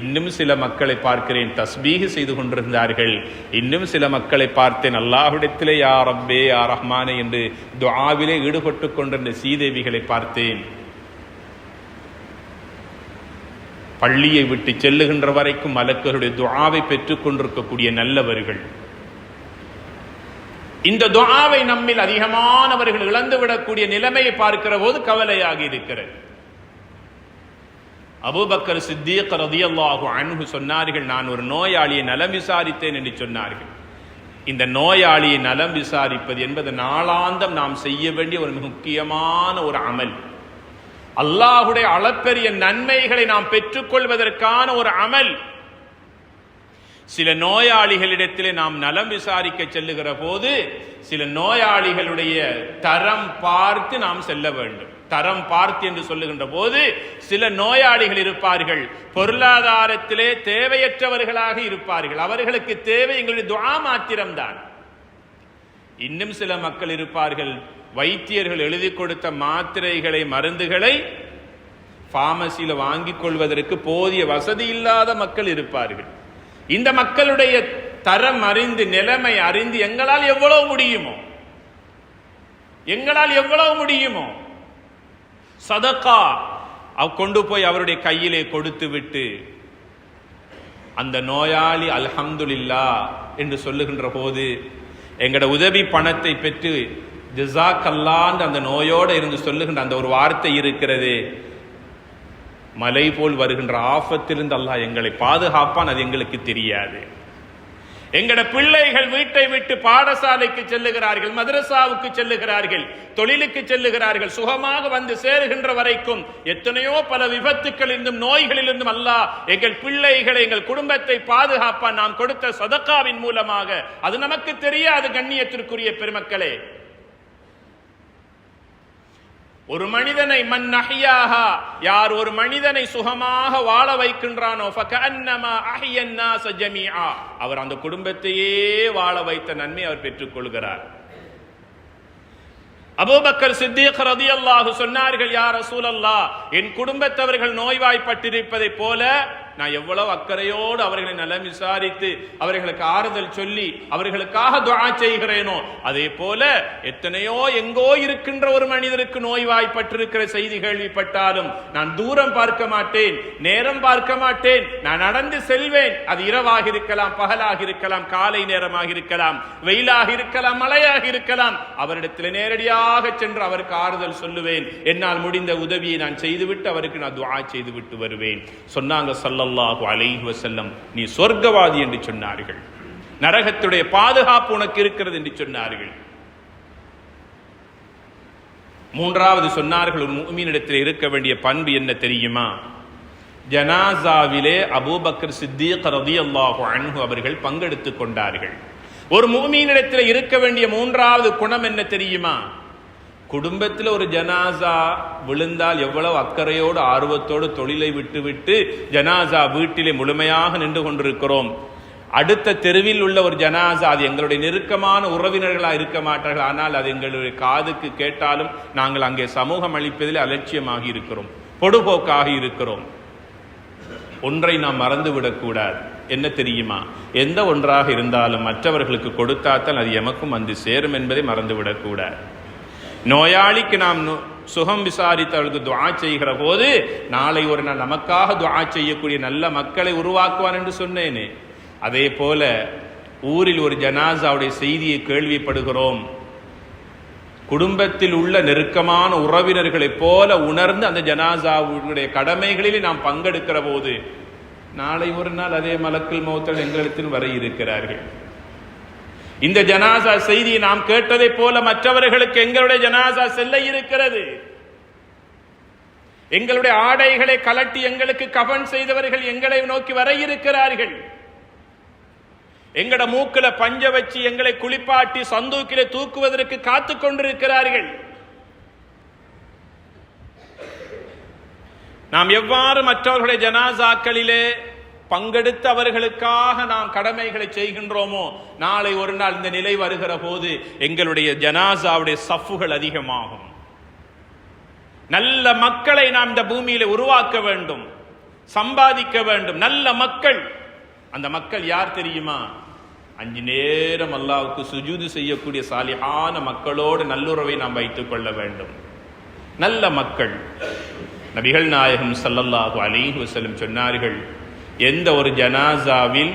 இன்னும் சில மக்களை பார்க்கிறேன் தஸ்பீஹ் செய்து கொண்டிருந்தார்கள். இன்னும் சில மக்களை பார்த்தேன் அல்லாஹ்விடத்திலே யா ரப்பே யா ரஹ்மானே என்று துஆவிலே ஈடுபட்டு கொண்டிருந்த சீதேவிகளை பார்த்தேன். பள்ளியை விட்டு செல்லுகின்ற வரைக்கும் மலக்குகளுடைய துஆவை பெற்றுக் கொண்டிருக்கக்கூடிய நல்லவர்கள். இந்த துஆவை நம்மில் அதிகமானவர்கள் இழந்துவிடக்கூடிய நிலைமையை பார்க்கிற போது கவலையாக இருக்கிறது. அபூபக்கர் சித்தீக் ரலியல்லாஹு அன்ஹு சொன்னார்கள், நான் ஒரு நோயாளியை நலம் விசாரித்தேன் என்று சொன்னார்கள். இந்த நோயாளியை நலம் விசாரிப்பது என்பது நாளாந்தம் நாம் செய்ய வேண்டிய ஒரு முக்கியமான ஒரு அமல். அல்லாஹுடைய அளப்பெரிய நன்மைகளை நாம் பெற்றுக்கொள்வதற்கான ஒரு அமல். சில நோயாளிகளிடத்திலே நாம் நலம் விசாரிக்க செல்லுகிற போது சில நோயாளிகளுடைய தரம் பார்த்து நாம் செல்ல வேண்டும். தரம் பார்த்து என்று சொல்லுகின்ற போது சில நோயாளிகள் இருப்பார்கள், பொருளாதாரத்திலே தேவையற்றவர்களாக இருப்பார்கள். அவர்களுக்கு தேவை எங்களுடைய துஆ மாத்திரம்தான். இன்னும் சில மக்கள் இருப்பார்கள், வைத்தியர்கள் எழுதி கொடுத்த மாத்திரைகளை, மருந்துகளை பார்மசியில வாங்கிக் கொள்வதற்கு போதிய வசதி இல்லாத மக்கள் இருப்பார்கள். இந்த மக்களுடைய தரம் அறிந்து, நிலைமை அறிந்து எங்களால் எவ்வளவு முடியுமோ சதகா கொண்டு போய் அவருடைய கையிலே கொடுத்து விட்டு அந்த நோயாளி அல்ஹம்துலில்லாஹ் என்று சொல்லுகின்ற போது எங்கட உதவி பணத்தை பெற்று ஜஸாக்கல்லாஹ் அந்த நோயோடு இருந்து சொல்லுகின்ற அந்த ஒரு வார்த்தை இருக்கிறது, மலை போல் வருகின்ற ஆபத்திலிருந்து அல்லாஹ் எங்களை பாதுகாப்பான். அது எங்களுக்கு தெரியாது. எங்கட பிள்ளைகள் வீட்டை விட்டு பாடசாலைக்கு செல்லுகிறார்கள், மதரசாவுக்கு செல்லுகிறார்கள், தொழிலுக்கு செல்லுகிறார்கள். சுகமாக வந்து சேருகின்ற வரைக்கும் எத்தனையோ பல விபத்துக்களிலிருந்தும் நோய்களிலிருந்தும் அல்லாஹ் எங்கள் பிள்ளைகளை, எங்கள் குடும்பத்தை பாதுகாப்பான். நாம் கொடுத்த சதகாவின் மூலமாக. அது நமக்கு தெரியாது. கண்ணியத்திற்குரிய பெருமக்களே, ஒரு மனிதனை மன் அஹ்யாஹா, யார் ஒரு மனிதனை சுகமாக வாழ வைக்கின்றானோ ஃபகஅன்னமா அஹ்யன் நாஸ ஜமீஆ, அவர் அந்த குடும்பத்தையே வாழ வைத்த நன்மை அவர் பெற்றுக் கொள்கிறார். அபூபக்கர் சித்தீக் ரலியல்லாஹு சொன்னார்கள், யா ரசூலல்லாஹ், என் குடும்பத்தவர்கள் நோய்வாய்ப்பட்டிருப்பதை போல நான் எவ்வளவு அக்கறையோடு அவர்களை நலம் விசாரித்து அவர்களுக்கு ஆறுதல் சொல்லி அவர்களுக்காக துஆ செய்கிறேனோ அதே போல எத்தனையோ எங்கோ இருக்கின்ற ஒரு மனிதருக்கு நோய்வாய்ப்பட்டிருக்கிற செய்தி கேள்விப்பட்டாலும் நான் தூரம் பார்க்க மாட்டேன், நேரம் பார்க்க மாட்டேன், நான் நடந்து செல்வேன். அது இரவாக இருக்கலாம், பகலாக இருக்கலாம், காலை நேரமாக இருக்கலாம், வெயிலாக இருக்கலாம், மழையாக இருக்கலாம். அவரிடத்தில் நேரடியாக சென்று அவருக்கு ஆறுதல் சொல்லுவேன். என்னால் முடிந்த உதவியை நான் செய்துவிட்டு அவருக்கு நான் துஆ செய்துவிட்டு வருவேன். சொன்னாங்க ஸல்லல்லாஹு அலைஹி வஸல்லம், நீ சொர்க்கவாதி என்று சொன்னார்கள். நரகத்துடைய பாதுகாப்பு உனக்கு இருக்கிறது என்று சொன்னார்கள். மூன்றாவது சொன்னார்கள், ஒரு முஃமினிடத்தில் இருக்க வேண்டிய பண்பு என்ன தெரியுமா? ஜனாசாவிலே அபூபக்கர் சித்தீக் ரலியல்லாஹு அன்ஹு அவர்கள் பங்கெடுத்துக் கொண்டார்கள். ஒரு முஃமினிடத்தில் இருக்க வேண்டிய மூன்றாவது குணம் என்ன தெரியுமா? குடும்பத்தில் ஒரு ஜனாசா விழுந்தால் எவ்வளவு அக்கறையோடு ஆர்வத்தோடு தொழிலை விட்டுவிட்டு ஜனாசா வீட்டிலே முழுமையாக நின்று கொண்டிருக்கிறோம். அடுத்த தெருவில் உள்ள ஒரு ஜனாசா, அது எங்களுடைய நெருக்கமான உறவினர்களாக இருக்க மாட்டார்கள், ஆனால் அது எங்களுடைய காதுக்கு கேட்டாலும் நாங்கள் அங்கே சமூகம் அளிப்பதில் அலட்சியமாகி இருக்கிறோம், பொடுபோக்காக இருக்கிறோம். ஒன்றை நாம் மறந்துவிடக்கூடாது. என்ன தெரியுமா? எந்த ஒன்றாக இருந்தாலும் மற்றவர்களுக்கு கொடுத்தால் அது எமக்கும் வந்து சேரும் என்பதை மறந்துவிடக்கூடாது. நோயாளிக்கு நாம் சுகம் விசாரித்தவர்களுக்கு துஆ செய்கிற போது நாளை ஒரு நாள் நமக்காக துஆ செய்யக்கூடிய நல்ல மக்களை உருவாக்குவான் என்று சொன்னேனே, அதே போல ஊரில் ஒரு ஜனாசாவுடைய செய்தியை கேள்விப்படுகிறோம். குடும்பத்தில் உள்ள நெருக்கமான உறவினர்களைப் போல உணர்ந்து அந்த ஜனாசாவுடைய கடமைகளில் நாம் பங்கெடுக்கிற போது நாளை ஒரு நாள் அதே மலக்குல் மௌத்தல் எங்களிடத்தில் வர இருக்கிறார்கள். இந்த ஜனாசா செய்தியை நாம் கேட்டதை போல மற்றவர்களுக்கு எங்களுடைய ஜனாசா செல்ல இருக்கிறது. எங்களுடைய ஆடைகளை கலட்டி எங்களுக்கு கஃன் செய்தவர்கள் எங்களை நோக்கி வர இருக்கிறார்கள். எங்கட மூக்கில பஞ்ச வச்சு எங்களை குளிப்பாட்டி சந்தூக்கிலே தூக்குவதற்கு காத்து கொண்டிருக்கிறார்கள். நாம் எவ்வாறு மற்றவர்களுடைய ஜனாசாக்களிலே பங்கெடுத்து அவர்களுக்காக நாம் கடமைகளை செய்கின்றோமோ, நாளை ஒரு நாள் இந்த நிலை வருகிற போது எங்களுடைய ஜனாசாவுடைய சஃப்புகள் அதிகமாகும். நல்ல மக்களை நாம் இந்த பூமியில உருவாக்க வேண்டும், சம்பாதிக்க வேண்டும். நல்ல மக்கள், அந்த மக்கள் யார் தெரியுமா? 5 நேரம் அல்லாஹ்வுக்கு சுஜூது செய்யக்கூடிய சாலிஹான மக்களோடு நல்லுறவை நாம் வைத்துக் கொள்ள வேண்டும். நல்ல மக்கள். நபிகள் நாயகம் ஸல்லல்லாஹு அலைஹி வஸல்லம் சொன்னார்கள், எந்த ஒரு ஜனாசாவில்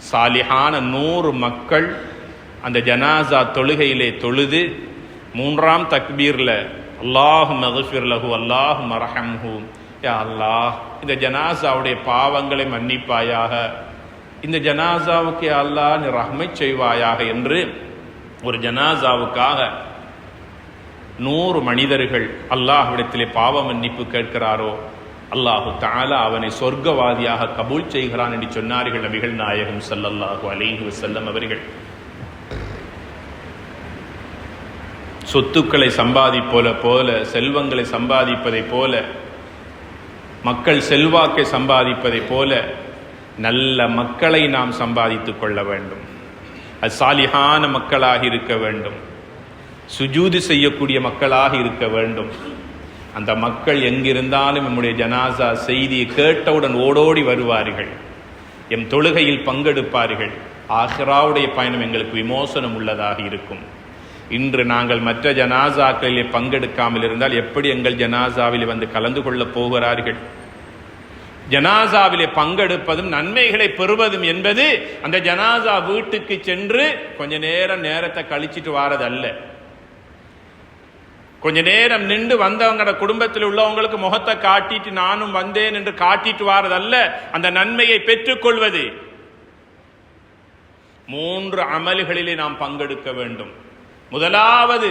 சாலிஹான 100 மக்கள் அந்த ஜனாசா தொழுகையிலே தொழுது 3ஆம் தக்பீர்ல அல்லாஹும்ம க்ஃபிர் லஹு அல்லாஹும்ம ரஹம்ஹு, யா அல்லாஹ் இந்த ஜனாசாவுடைய பாவங்களை மன்னிப்பாயாக, இந்த ஜனாசாவுக்கு யா அல்லாஹ் நீ ரஹ்மத் செய்வாயாக என்று ஒரு ஜனாசாவுக்காக 100 மனிதர்கள் அல்லாஹ்விடத்திலே பாவ மன்னிப்பு கேட்கிறாரோ, அல்லாஹு தஆலா அவனை சொர்க்கவாதியாக கபூல் செய்கிறான் என்று சொன்னார்கள் நபிகள் நாயகம் ஸல்லல்லாஹு அலைஹி வஸல்லம் அவர்கள். சொத்துக்களை சம்பாதிப்போல போல, செல்வங்களை சம்பாதிப்பதை போல, மக்கள் செல்வாக்கை சம்பாதிப்பதை போல நல்ல மக்களை நாம் சம்பாதித்துக் கொள்ள வேண்டும். அது சாலிஹான மக்களாக இருக்க வேண்டும், சுஜூது செய்யக்கூடிய மக்களாக இருக்க வேண்டும். அந்த மக்கள் எங்கிருந்தாலும் நம்முடைய ஜனாசா செய்தியை கேட்டவுடன் ஓடோடி வருவார்கள், எம் தொழுகையில் பங்கெடுப்பார்கள். ஆகிராவுடைய பயணம் எங்களுக்கு விமோசனம் உள்ளதாக இருக்கும். இன்று நாங்கள் மற்ற ஜனாசாக்களிலே பங்கெடுக்காமல் இருந்தால் எப்படி எங்கள் ஜனாசாவில் வந்து கலந்து கொள்ளப் போகிறார்கள்? ஜனாசாவிலே பங்கெடுப்பதும் நன்மைகளை பெறுவதும் என்பது அந்த ஜனாசா வீட்டுக்கு சென்று கொஞ்ச நேரத்தை கழிச்சிட்டு வாரதல்ல. கொஞ்ச நேரம் நின்று வந்தவங்களோட குடும்பத்தில் உள்ளவங்களுக்கு முகத்தை காட்டிட்டு நானும் வந்தேன் என்று காட்டிட்டு வாரதல்ல, அந்த நன்மையை பெற்றுக் கொள்வது. 3 அமல்களிலே நாம் பங்கெடுக்க வேண்டும். முதலாவது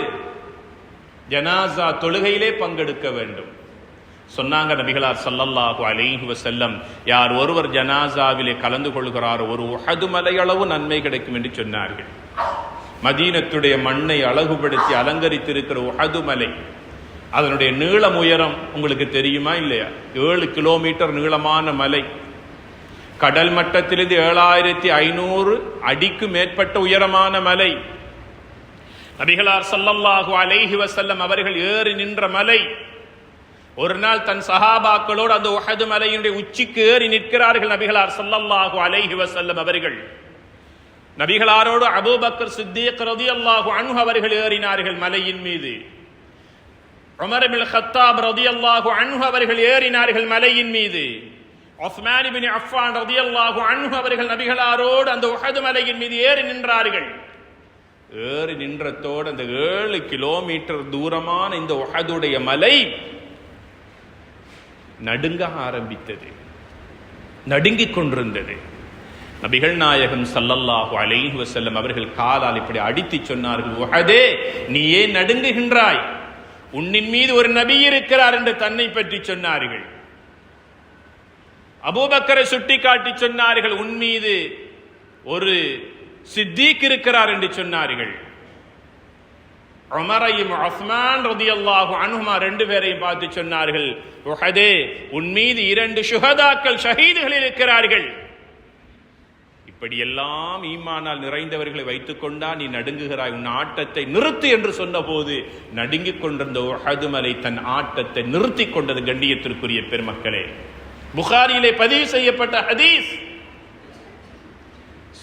ஜனாசா தொழுகையிலே பங்கெடுக்க வேண்டும். சொன்னாங்க நபிகளார் ஸல்லல்லாஹு அலைஹி வஸல்லம், யார் ஒருவர் ஜனாசாவிலே கலந்து கொள்கிறாரோ ஒரு உஹது மலையளவு நன்மை கிடைக்கும் என்று சொன்னார்கள். மதீனத்துடைய மண்ணை அழகுபடுத்தி அலங்கரித்திருக்கிற உஹது மலை, அதனுடைய நீளம் உயரம் உங்களுக்கு தெரியுமா இல்லையா? 7 கிலோமீட்டர் நீளமான மலை. கடல் மட்டத்திலிருந்து 7500 அடிக்கு மேற்பட்ட உயரமான மலை. நபிகளார் ஸல்லல்லாஹு அலைஹி வஸல்லம் அவர்கள் ஏறி நின்ற மலை. ஒரு நாள் தன் சஹாபாக்களோடு அந்த உஹது மலையினுடைய உச்சிக்கு ஏறி நிற்கிறார்கள் நபிகளார் ஸல்லல்லாஹு அலைஹி வஸல்லம் அவர்கள். நபிகளாரோடு அபூபக்கர் சித்தீக் ரலியல்லாஹு அன்ஹு அவர்கள் ஏறினார்கள் மலையின் மீது. உமர் இப்னு கத்தாப் ரலியல்லாஹு அன்ஹு அவர்கள் ஏறினார்கள் மலையின் மீது. உஸ்மான் இப்னு அஃபான் ரலியல்லாஹு அன்ஹு அவர்கள் நபிகளாரோடு அந்த உஹது மலையின் மீது ஏறி நின்றார்கள். ஏறி நின்றதோடு அந்த 7 கிலோமீட்டர் தூரமான இந்த உஹதுடைய மலை நடுங்க ஆரம்பித்தது, நடுங்கிக் கொண்டிருந்தது. நபிகள் நாயகம் ஸல்லல்லாஹு அலைஹி வஸல்லம் அவர்கள் காலால் இப்படி அடித்து சொன்னார்கள், உஹதே நீ ஏன் நடுங்குகின்றாய்? உன்னின் மீது ஒரு நபி இருக்கிறார் என்று தன்னை பற்றி சொன்னார்கள். அபூபக்கரை சுட்டி காட்டி சொன்னார்கள், உன் மீது ஒரு சித்தீக் இருக்கிறார் என்று சொன்னார்கள். உமரையும் உஸ்மான் ரலியல்லாஹு அன்ஹுமா ரெண்டு பேரையும் பார்த்து சொன்னார்கள், உஹதே, உன் மீது 2 ஷுஹதாக்கள் ஷஹீதுகள் இருக்கிறார்கள். இப்படியெல்லாம் ஈமானால் நிறைந்தவர்களை வைத்துக் கொண்டா நீ நடுங்குகிறாய், உன் ஆட்டத்தை நிறுத்து என்று சொன்ன போது நடுங்கிக் கொண்டிருந்த உஹது மலை தன் ஆட்டத்தை நிறுத்தி கொண்டது. கண்ணியத்திற்குரிய பெருமக்களே, புகாரியிலே பதிவு செய்யப்பட்ட ஹதீஸ்.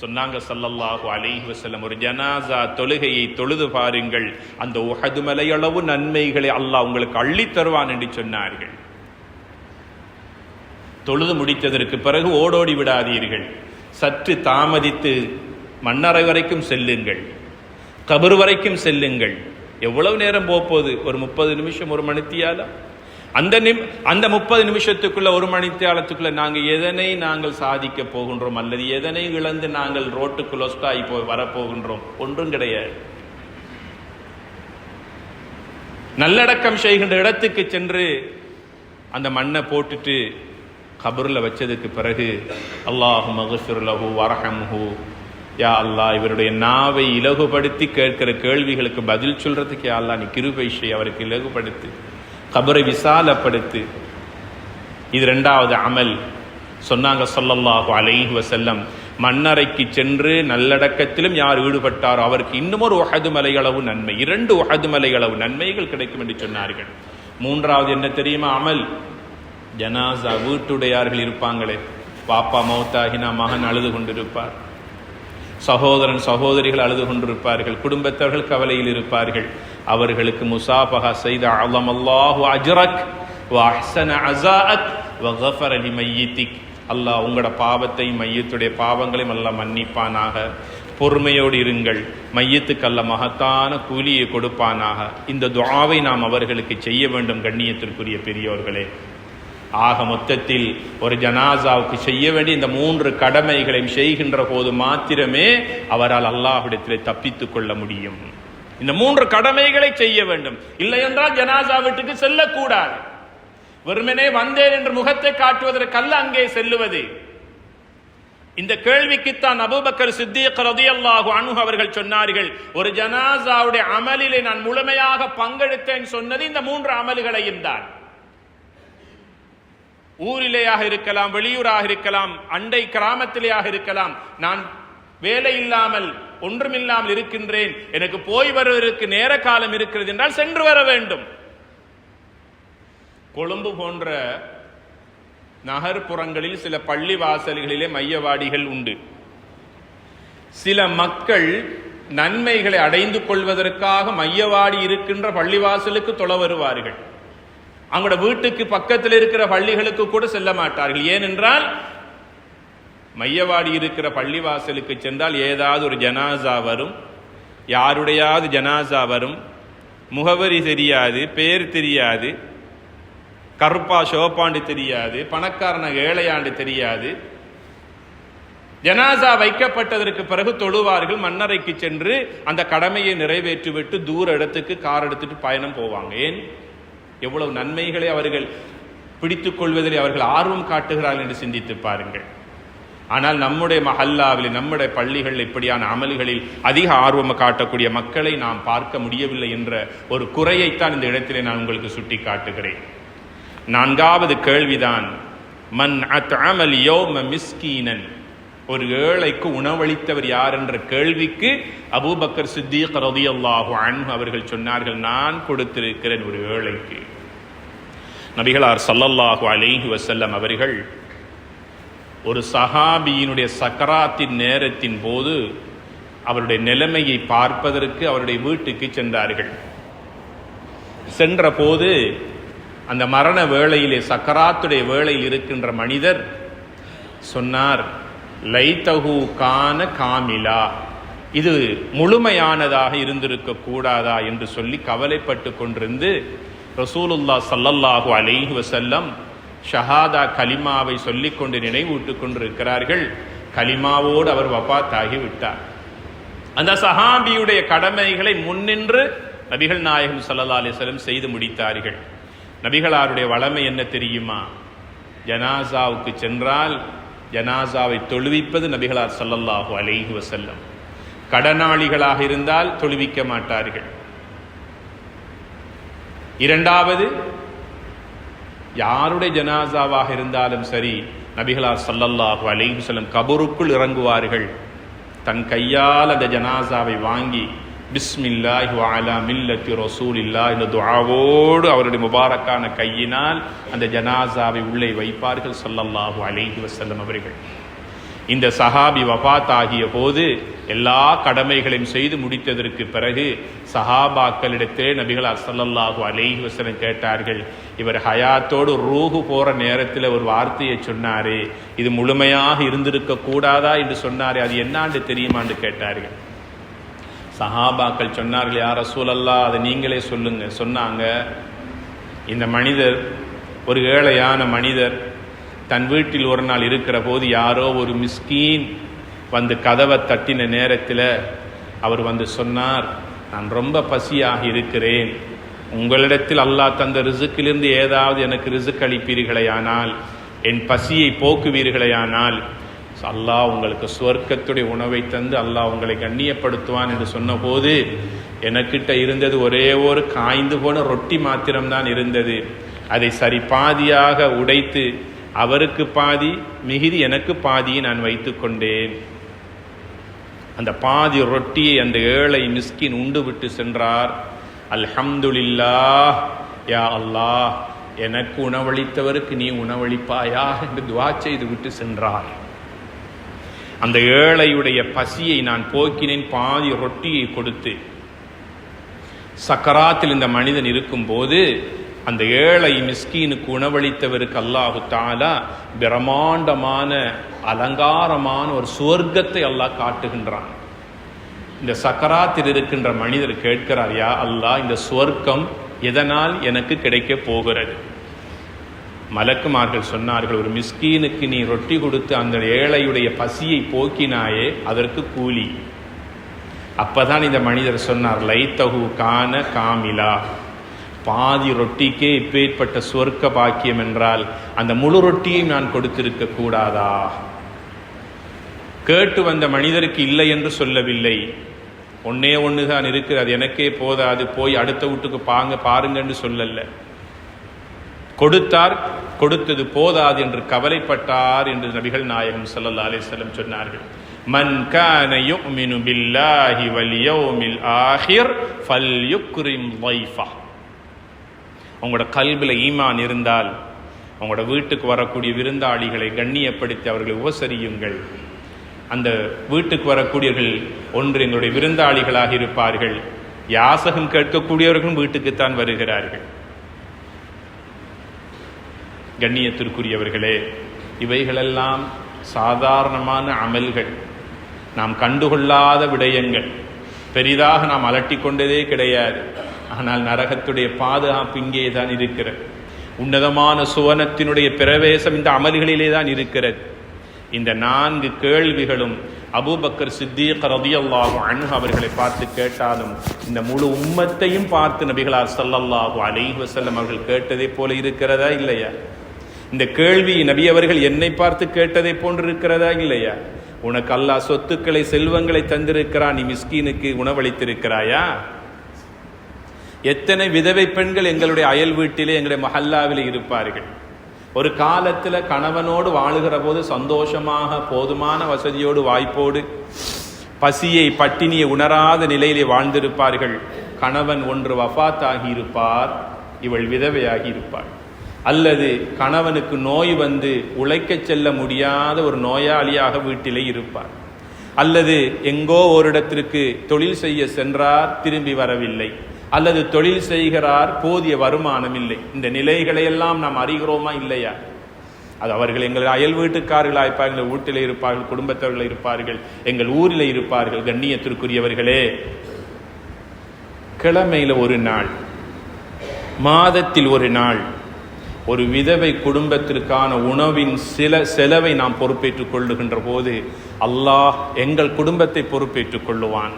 சொன்னாங்க ஸல்லல்லாஹு அலைஹி வஸல்லம், ஒரு ஜனாசா தொழுகையை தொழுது பாருங்கள், அந்த உஹது மலையளவு நன்மைகளை அல்லாஹ் உங்களுக்கு அள்ளி தருவான் என்று சொன்னார்கள். தொழுது முடித்ததற்கு பிறகு ஓடோடி விடாதீர்கள், சற்று தாமதித்து மண்ணறை வரைக்கும் செல்லுங்கள், கபர் வரைக்கும் செல்லுங்கள். எவ்வளவு நேரம் போகுது? ஒரு 30 நிமிஷம், ஒரு மணித்தியாலம். அந்த 30 நிமிஷத்துக்குள்ள, ஒரு மணித்தியாலத்துக்குள்ள நாங்கள் சாதிக்க போகின்றோம் அல்லது எதனை இழந்து நாங்கள் ரோட்டுக்குள்ள ஸ்டாய் வரப்போகின்றோம்? ஒன்றும் கிடையாது. நல்லடக்கம் செய்கின்ற இடத்துக்கு சென்று அந்த மண்ணை போட்டுட்டு கபர்ல வச்சதுக்கு பிறகு அல்லாஹும்ம மக்ஃபிர் லஹு வர்ஹம்ஹு, யா அல்லாஹ் இவருடைய நாவை இலகுபடுத்தி கேட்கிற கேள்விகளுக்கு பதில் சொல்றதுக்கு யா அல்லாஹ் நீ கிருபை செய், அவருக்கு இலகுபடுத்து, கபரை விசாலப்படுத்து. இது 2வது அமல். சொன்னாங்க ஸல்லல்லாஹு அலைஹி வஸல்லம், மண்ணறைக்கு சென்று நல்லடக்கத்திலும் யார் ஈடுபட்டாரோ அவருக்கு இன்னும் ஒரு உஹது மலையளவு நன்மை, 2 உஹது மலையளவு நன்மைகள் கிடைக்கும் என்று சொன்னார்கள். 3வது என்ன தெரியுமா அமல்? ஜனாசா வீட்டுடையார்கள் இருப்பாங்களே, பாப்பா மௌத்தாகினா மகன் அழுது கொண்டிருப்பார், சகோதரன் சகோதரிகள் அழுது கொண்டிருப்பார்கள், குடும்பத்தவர்கள் கவலையில் இருப்பார்கள். அவர்களுக்கு முசாபஹா செய்த அலமல்லாஹு அஜ்ரக் வ அஹ்ஸன அஸாஅக் வ கஃபர லிமையிதிக், அல்லாஹ் உங்களோட பாவத்தையும் மையத்துடைய பாவங்களையும் அல்லாஹ் மன்னிப்பானாக, பொறுமையோடு இருங்கள், மையத்துக்கு அல்லாஹ் மகத்தான கூலியை கொடுப்பானாக. இந்த துஆவை நாம் அவர்களுக்கு செய்ய வேண்டும். கண்ணியத்திற்குரிய பெரியோர்களே, ஆக மொத்தத்தில் ஒரு ஜனாசாவுக்கு செய்ய வேண்டிய இந்த 3 கடமைகளையும் செய்கின்ற போது மாத்திரமே அவரால் அல்லாஹ்விடத்திலே தப்பித்துக் கொள்ள முடியும். இந்த 3 கடமைகளை செய்ய வேண்டும். இல்லை என்றால் ஜனாசா வீட்டுக்கு செல்லக்கூடாது. வெறுமனே வந்தேன் என்று முகத்தை காட்டுவதற்கல்ல அங்கே செல்லுவது. இந்த கேள்விக்குத்தான் அபூபக்கர் சித்தீக் ரலியல்லாஹு அன்ஹு அவர்கள் சொன்னார்கள், ஒரு ஜனாசாவுடைய அமலிலே நான் முழுமையாக பங்கெடுத்தேன் சொன்னது இந்த 3 அமல்களையும் தான். ஊரிலேயாக இருக்கலாம், வெளியூராக இருக்கலாம், அண்டை கிராமத்திலேயாக இருக்கலாம், நான் வேலை இல்லாமல் ஒன்றுமில்லாமல் இருக்கின்றேன், எனக்கு போய் வருவதற்கு நேர காலம் இருக்கிறது என்றால் சென்று வர வேண்டும். கொழும்பு போன்ற நகர்ப்புறங்களில் சில பள்ளி வாசல்களிலே மையவாடிகள் உண்டு. சில மக்கள் நன்மைகளை அடைந்து கொள்வதற்காக மையவாடி இருக்கின்ற பள்ளிவாசலுக்கு தொழ வருவார்கள். அவங்களோட வீட்டுக்கு பக்கத்தில் இருக்கிற பள்ளிகளுக்கு கூட செல்ல மாட்டார்கள். ஏனென்றால் மையவாடி இருக்கிற பள்ளிவாசலுக்கு சென்றால் ஏதாவது ஒரு ஜனாசா வரும், யாருடையாவது ஜனாசா வரும், முகவரி தெரியாது, பேர் தெரியாது, கருப்பா சிவப்பாண்டு தெரியாது, பணக்காரன ஏழையாண்டு தெரியாது. ஜனாசா வைக்கப்பட்டதற்கு பிறகு தொழுவார்கள், மண்ணறைக்கு சென்று அந்த கடமையை நிறைவேற்றிவிட்டு தூர இடத்துக்கு கார் எடுத்துட்டு பயணம் போவாங்க. ஏன்? எவ்வளவு நன்மைகளை அவர்கள் பிடித்துக் கொள்வதில் அவர்கள் ஆர்வம் காட்டுகிறார்கள் என்று சிந்தித்து பாருங்கள். ஆனால் நம்முடைய மஹல்லாவில், நம்முடைய பள்ளிகளில் இப்படியான அமல்களில் அதிக ஆர்வம் காட்டக்கூடிய மக்களை நாம் பார்க்க முடியவில்லை என்ற ஒரு குறையைத்தான் இந்த இடத்திலே நான் உங்களுக்கு சுட்டி காட்டுகிறேன். 4வது கேள்விதான், மன் அத்அமல் யௌம மிஸ்கீனன், ஒரு ஏழைக்கு உணவளித்தவர் யார் என்ற கேள்விக்கு அபூபக்கர் சித்தீக் ரலியல்லாஹு அன்ஹு அவர்கள் சொன்னார்கள், நான் கொடுத்திருக்கிறேன் ஒரு ஏழைக்கு. நபிகளார் ஸல்லல்லாஹு அலைஹி வஸல்லம் அவர்கள் ஒரு சஹாபியினுடைய சக்கராத்தின் நேரத்தின் போது அவருடைய நிலைமையை பார்ப்பதற்கு அவருடைய வீட்டுக்கு சென்றார்கள். சென்ற போது அந்த மரண வேளையிலே, சக்கராத்துடைய வேளையில் இருக்கின்ற மனிதர் சொன்னார், லைத்தஹு கான காமிலா, இது முழுமையானதாக இருந்திருக்க கூடாதா என்று சொல்லி கவலைப்பட்டு கொண்டிருந்து ரசூலுல்லாஹ் ஸல்லல்லாஹு அலைஹி வஸல்லம் ஷஹாதா கலிமாவை சொல்லிக் கொண்டு நினைவூட்டுக் கொண்டிருக்கிறார்கள். கலிமாவோடு அவர் வஃபாத்தாகி விட்டார். அந்த சஹாபியுடைய கடமைகளை முன்னின்று நபிகள் நாயகம் ஸல்லல்லாஹு அலைஹி வஸல்லம் செய்து முடித்தார்கள். நபிகளாருடைய வளமை என்ன தெரியுமா? ஜனாசாவுக்கு சென்றால் ஜனாசாவை தொழுவிப்பது நபிகளார் ஸல்லல்லாஹு அலைஹி வஸல்லம். கடனாளிகளாக இருந்தால் தொழுவிக்க மாட்டார்கள். இரண்டாவது, யாருடைய ஜனாசாவாக இருந்தாலும் சரி, நபிகளார் ஸல்லல்லாஹு அலைஹி வஸல்லம் கபருக்குள் இறங்குவார்கள். தன் கையால் அந்த ஜனாசாவை வாங்கி பிஸ்மில்லாஹி வ அலா மில்லத்தி ரசூலில்லாஹ் என்ற துஆவோடு அவருடைய முபாரக்கான கையினால் அந்த ஜனாசாவை உள்ளே வைப்பார்கள் ஸல்லல்லாஹு அலைஹி வஸல்லம் அவர்கள். இந்த சஹாபி வஃபாத் ஆகிய போது எல்லா கடமைகளையும் செய்து முடித்ததற்கு பிறகு சஹாபாக்களிடத்தே நபிகளார் ஸல்லல்லாஹு அலைஹி வஸல்லம் கேட்டார்கள், இவர் ஹயாத்தோடு ரூஹு போற நேரத்தில் ஒரு வார்த்தையை சொன்னாரே, இது முழுமையாக இருந்திருக்க கூடாதா என்று சொன்னாரே, அது என்னான்னு தெரியுமான்னு கேட்டார்கள். சஹாபாக்கள் சொன்னார்கள், யா ரசூலல்லாஹ், அதை நீங்களே சொல்லுங்க. சொன்னாங்க, இந்த மனிதர் ஒரு ஏழையான மனிதர் தன் வீட்டில் ஒரு நாள் இருக்கிற போது யாரோ ஒரு மிஸ்கீன் வந்து கதவை தட்டின நேரத்தில் அவர் வந்து சொன்னார், நான் ரொம்ப பசியாக இருக்கிறேன், உங்களிடத்தில் அல்லாஹ் தந்த ரிசுக்கிலிருந்து ஏதாவது எனக்கு ரிசுக் அளிப்பீர்களேயானால், என் பசியை போக்குவீர்களேயானால் அல்லாஹ் உங்களுக்கு சுவர்க்கத்துடைய உணவை தந்து அல்லாஹ் உங்களை கண்ணியப்படுத்துவான் என்று சொன்னபோது எனக்கிட்ட இருந்தது ஒரே ஒரு காய்ந்து போன ரொட்டி மாத்திரம்தான் இருந்தது. அதை சரி பாதியாக உடைத்து அவருக்கு பாதி மிகுதி எனக்கு பாதியை நான் வைத்து கொண்டேன். அந்த பாதி ரொட்டியை அந்த ஏழை மிஸ்கின் உண்டு விட்டு சென்றார். அல்ஹம்துலில்லாஹ், யா அல்லாஹ், எனக்கு உணவளித்தவருக்கு நீ உணவளிப்பாயா என்று துஆ செய்து விட்டு சென்றார். அந்த ஏழையுடைய பசியை நான் போக்கினேன் பாதி ரொட்டியை கொடுத்து. சக்கராத்தில் இந்த மனிதன் இருக்கும் போது அந்த ஏழை மிஸ்கீனுக்கு உணவளித்தவருக்கு அல்லாஹு தஆலா பிரம்மாண்டமான அலங்காரமான ஒரு சுவர்க்கத்தை அல்லாஹ் காட்டுகின்றான். இந்த சக்கராத்தில் இருக்கின்ற மனிதர் கேட்கிறார், யா அல்லாஹ், இந்த சுவர்க்கம் எதனால் எனக்கு கிடைக்க போகிறது? மலக்குமார்கள் சொன்னார்கள், ஒரு மிஸ்கீனுக்கு நீ ரொட்டி கொடுத்து அந்த ஏழையுடைய பசியை போக்கினாயே, அதற்கு கூலி. அப்பதான் இந்த மனிதர் சொன்னார், லைத்தஹு கான காமிலா, பாதி ரொட்டிக்கே இப்பேற்பட்ட சொர்க்க பாக்கியம் என்றால் அந்த முழு ரொட்டியையும் நான் கொடுத்திருக்க கூடாதா? கேட்டு வந்த மனிதருக்கு இல்லை என்று சொல்லவில்லை, ஒன்னே ஒண்ணுதான் இருக்கிறது, அது எனக்கே போதாது, போய் அடுத்த வீட்டுக்கு பாருங்க என்று சொல்லல. கொடுத்தார், கொடுத்தது போதாது என்று கவலைப்பட்டார் என்று நபிகள் நாயகம் ஸல்லல்லாஹு அலைஹி வஸல்லம் சொன்னார்கள். மன் கான யுமினு பில்லாஹி வல் யௌமில் ஆஹிர் ஃபல்யுக்ரிம் ضيفஹ. உங்களோட கல்வில ஈமான் இருந்தால் உங்களோட வீட்டுக்கு வரக்கூடிய விருந்தாளிகளை கண்ணியப்படுத்தி அவர்களை உபசரியுங்கள். அந்த வீட்டுக்கு வரக்கூடியவர்கள் ஒன்று எங்களுடைய விருந்தாளிகளாக இருப்பார்கள், யாசகம் கேட்கக்கூடியவர்களும் வீட்டுக்குத்தான் வருகிறார்கள். கண்ணியத்திற்குரியவர்களே, இவைகளெல்லாம் சாதாரணமான அமல்கள், நாம் கண்டுகொள்ளாத விடயங்கள், பெரிதாக நாம் அலட்டிக்கொண்டதே கிடையாது. ஆனால் நரகத்துடைய பாதுகாப்பு இங்கே தான் இருக்கிறது. உன்னதமான சுவனத்தினுடைய பிரவேசம் இந்த அமல்களிலே தான் இருக்கிறது. இந்த 4 கேள்விகளும் அபூபக்கர் சித்தீக் ரலியல்லாஹு அன்ஹு அவர்களை பார்த்து கேட்டாலும் இந்த முழு உம்மத்தையும் பார்த்து நபிகளார் ஸல்லல்லாஹு அலைஹி வஸல்லம் அவர்கள் கேட்டதை போல இருக்கிறதா இல்லையா? இந்த கேள்வி நபி அவர்கள் என்னை பார்த்து கேட்டதை போன்று இருக்கிறதா இல்லையா? உனக்கு அல்லாஹ் சொத்துக்களை செல்வங்களை தந்திருக்கிறான், நீ மிஸ்கீனுக்கு உணவளித்திருக்கிறாயா? எத்தனை விதவை பெண்கள் எங்களுடைய அயல் வீட்டிலே எங்களுடைய மஹல்லாவிலே இருப்பார்கள். ஒரு காலத்தில் கணவனோடு வாழுகிற போது சந்தோஷமாக போதுமான வசதியோடு வாய்ப்போடு பசியை பட்டினியை உணராத நிலையிலே வாழ்ந்திருப்பார்கள். கணவன் ஒன்று வஃபாத் ஆகி இருப்பார், இவள் விதவையாகி இருப்பாள். அல்லது கணவனுக்கு நோய் வந்து உழைக்க செல்ல முடியாத ஒரு நோயாளியாக வீட்டிலே இருப்பார். அல்லது எங்கோ ஓரிடத்திற்கு தொழில் செய்ய சென்றார், திரும்பி வரவில்லை. அல்லது தொழில் செய்கிறார், போதிய வருமானம் இல்லை. இந்த நிலைகளையெல்லாம் நாம் அறிகிறோமா இல்லையா? அது அவர்கள் எங்கள் அயல் வீட்டுக்காரர்களாக இருப்பார்கள், எங்கள் வீட்டில் இருப்பார்கள், குடும்பத்தவர்கள் இருப்பார்கள், எங்கள் ஊரில் இருப்பார்கள். கண்ணியத்திற்குரியவர்களே, கிழமையில் ஒரு நாள், மாதத்தில் ஒரு நாள், ஒரு விதவை குடும்பத்திற்கான உணவின் சில செலவை நாம் பொறுப்பேற்றுக் கொள்ளுகின்ற போது அல்லாஹ் எங்கள் குடும்பத்தை பொறுப்பேற்றுக் கொள்ளுவான்.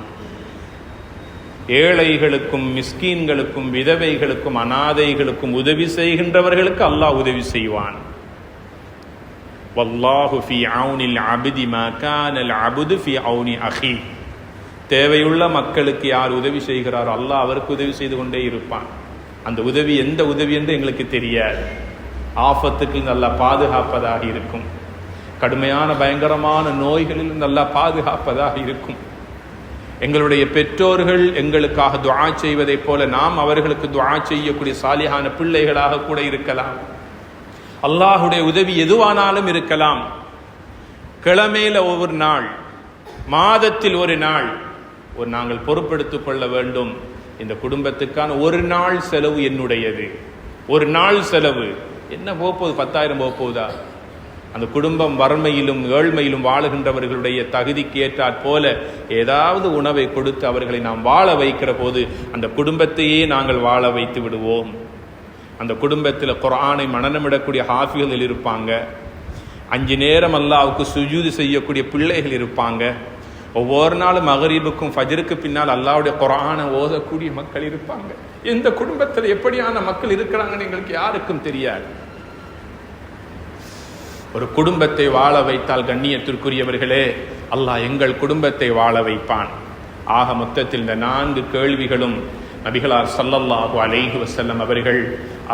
ஏழைகளுக்கும் மிஸ்கீன்களுக்கும் விதவைகளுக்கும் அனாதைகளுக்கும் உதவி செய்கின்றவர்களுக்கு அல்லாஹ் உதவி செய்வான். வல்லாஹு ஃபீ ஔனில் அப்தி மா கானல் அப்து ஃபீ ஔனி அஹி. தேவையுள்ள மக்களுக்கு யார் உதவி செய்கிறாரோ அல்லாஹ் அவருக்கு உதவி செய்து கொண்டே இருப்பான். அந்த உதவி எந்த உதவி என்று எங்களுக்கு தெரியாது. ஆபத்துக்கு நல்லா பாதுகாப்பதாக இருக்கும், கடுமையான பயங்கரமான நோய்களில் நல்லா பாதுகாப்பதாக இருக்கும். எங்களுடைய பெற்றோர்கள் எங்களுக்காக துஆ செய்வதைப் போல நாம் அவர்களுக்கு துஆ செய்யக்கூடிய சாலிஹான பிள்ளைகளாக கூட இருக்கலாம். அல்லாஹுடைய உதவி எதுவானாலும் இருக்கலாம். கிழமையில ஒவ்வொரு நாள், மாதத்தில் ஒரு நாள் நாங்கள் பொறுப்பெடுத்துக் கொள்ள வேண்டும். இந்த குடும்பத்துக்கான ஒரு நாள் செலவு என்னுடையது. ஒரு நாள் செலவு என்ன போகுது? 10,000 போகுதா? அந்த குடும்பம் வறுமையிலும் ஏழ்மையிலும் வாழுகின்றவர்களுடைய தகுதிக்கு ஏற்றாற் போல ஏதாவது உணவை கொடுத்து அவர்களை நாம் வாழ வைக்கிற போது அந்த குடும்பத்தையே நாங்கள் வாழ வைத்து விடுவோம். அந்த குடும்பத்தில் குர்ஆனை மனனமிடக்கூடிய ஹாஃபிகள் இருப்பாங்க. 5 நேரம் அல்லாஹ்வுக்கு சுஜூது செய்யக்கூடிய பிள்ளைகள் இருப்பாங்க. ஒவ்வொரு நாளும் மகரீபுக்கும் ஃபஜ்ருக்கு பின்னால் அல்லாஹ்வுடைய குர்ஆனை ஓதக்கூடிய மக்கள் இருப்பாங்க. எந்த குடும்பத்தில் எப்படியான மக்கள் இருக்கிறாங்கன்னு எங்களுக்கு யாருக்கும் தெரியாது. ஒரு குடும்பத்தை வாழ வைத்தால் கண்ணியத்திற்குரியவர்களே, அல்லாஹ் எங்கள் குடும்பத்தை வாழ வைப்பான். ஆக மொத்தத்தில் இந்த 4 கேள்விகளும் நபிகளார் ஸல்லல்லாஹு அலைஹி வஸல்லம் அவர்கள்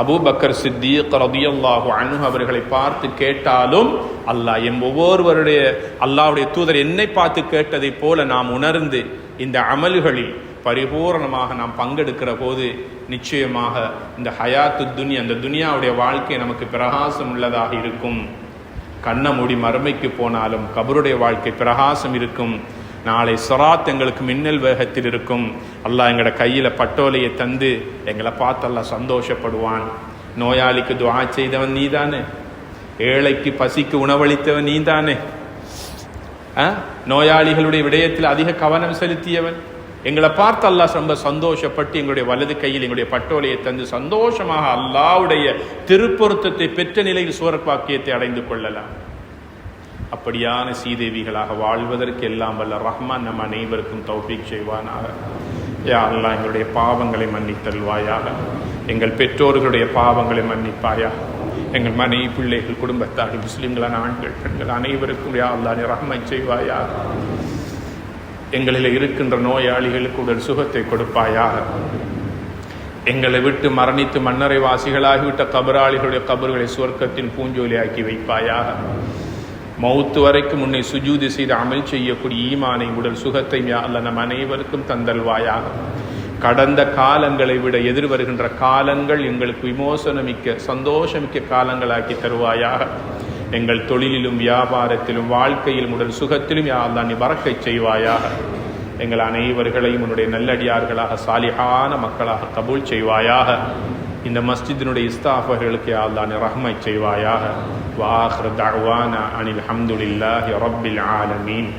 அபூபக்கர் சித்தீக் ரலியல்லாஹு அன்ஹு அவர்களை பார்த்து கேட்டாலும் அல்லாஹ் ஒவ்வொருவருடைய அல்லாஹ்வுடைய தூதர் என்னை பார்த்து கேட்டதை போல நாம் உணர்ந்து இந்த அமல்களில் பரிபூர்ணமாக நாம் பங்கெடுக்கிற போது நிச்சயமாக இந்த ஹயாத்து துன்யா, அந்த துனியாவுடைய வாழ்க்கை நமக்கு பிரகாசம் உள்ளதாக இருக்கும். கண்ண மூடி மறுமைக்கு போனாலும் கபருடைய வாழ்க்கை பிரகாசம் இருக்கும். நாளை ஸிராத் எங்களுக்கு மின்னல் வேகத்தில் இருக்கும். அல்லாஹ் எங்களோட கையில் பட்டோலையை தந்து எங்களை பார்த்து அல்லாஹ் சந்தோஷப்படுவான். நோயாளிக்கு துஆ செய்தவன் நீதானே, ஏழைக்கு பசிக்கு உணவளித்தவன் நீதானே, நோயாளிகளுடைய விடயத்தில் அதிக கவனம் செலுத்தியவன். எங்களை பார்த்து அல்லாஹ் ரொம்ப சந்தோஷப்பட்டு எங்களுடைய வலது கையில் எங்களுடைய பட்டோலையை தந்து சந்தோஷமாக அல்லாஹ்வுடைய திருப்பொருத்தத்தை பெற்ற நிலையில் சுவர்ப்பாக்கியத்தை அடைந்து கொள்ளலாம். அப்படியான சீதேவிகளாக வாழ்வதற்கு எல்லாம் வல்ல ரஹ்மான் நம் அனைவருக்கும் தௌஃபீக் செய்வானாக. யா அல்லாஹ் எங்களுடைய பாவங்களை மன்னித்தல்வாயாக, எங்கள் பெற்றோர்களுடைய பாவங்களை மன்னிப்பாயாக, எங்கள் மனைவி பிள்ளைகள் குடும்பத்தார் முஸ்லிம்களான ஆண்கள் பெண்கள் அனைவருக்கும் யா அல்லாஹ் நீ ரஹ்மத் செய்வாயாக. எங்களில் இருக்கின்ற நோயாளிகளுக்கு உடல் சுகத்தை கொடுப்பாயாக. எங்களை விட்டு மரணித்து மன்னரை வாசிகளாகிவிட்ட கபராளிகளுடைய கபர்களை சுவர்க்கத்தின் பூஞ்சோலியாக்கி வைப்பாயாக. மௌத்து வரைக்கும் முன்னை சுஜூதி செய்து அமல் செய்யக்கூடிய ஈமானை உடல் சுகத்தை யா அல்லாஹ் நம் அனைவருக்கும் தந்தல்வாயாக. கடந்த காலங்களை விட எதிர் வருகின்ற காலங்கள் எங்களுக்கு விமோசனமிக்க சந்தோஷமிக்க காலங்களாக்கி தருவாயாக. எங்கள் தொழிலிலும் வியாபாரத்திலும் வாழ்க்கையிலும் உடல் சுகத்திலும் யா அல்லாஹ் நீ பரக்கத் செய்வாயாக. எங்கள் அனைவர்களையும் உன்னுடைய நல்லடியார்களாக சாலிஹான மக்களாக கபூல் செய்வாயாக. இந்த மஸ்ஜிதினுடைய இஸ்தாஃபர்களுக்கு யா அல்லாஹ் நீ ரஹ்மத் செய்வாயாக. வ ஆகிரு தஅவானா அனில் ஹம்துலில்லாஹி ரப்பில் ஆலமீன்.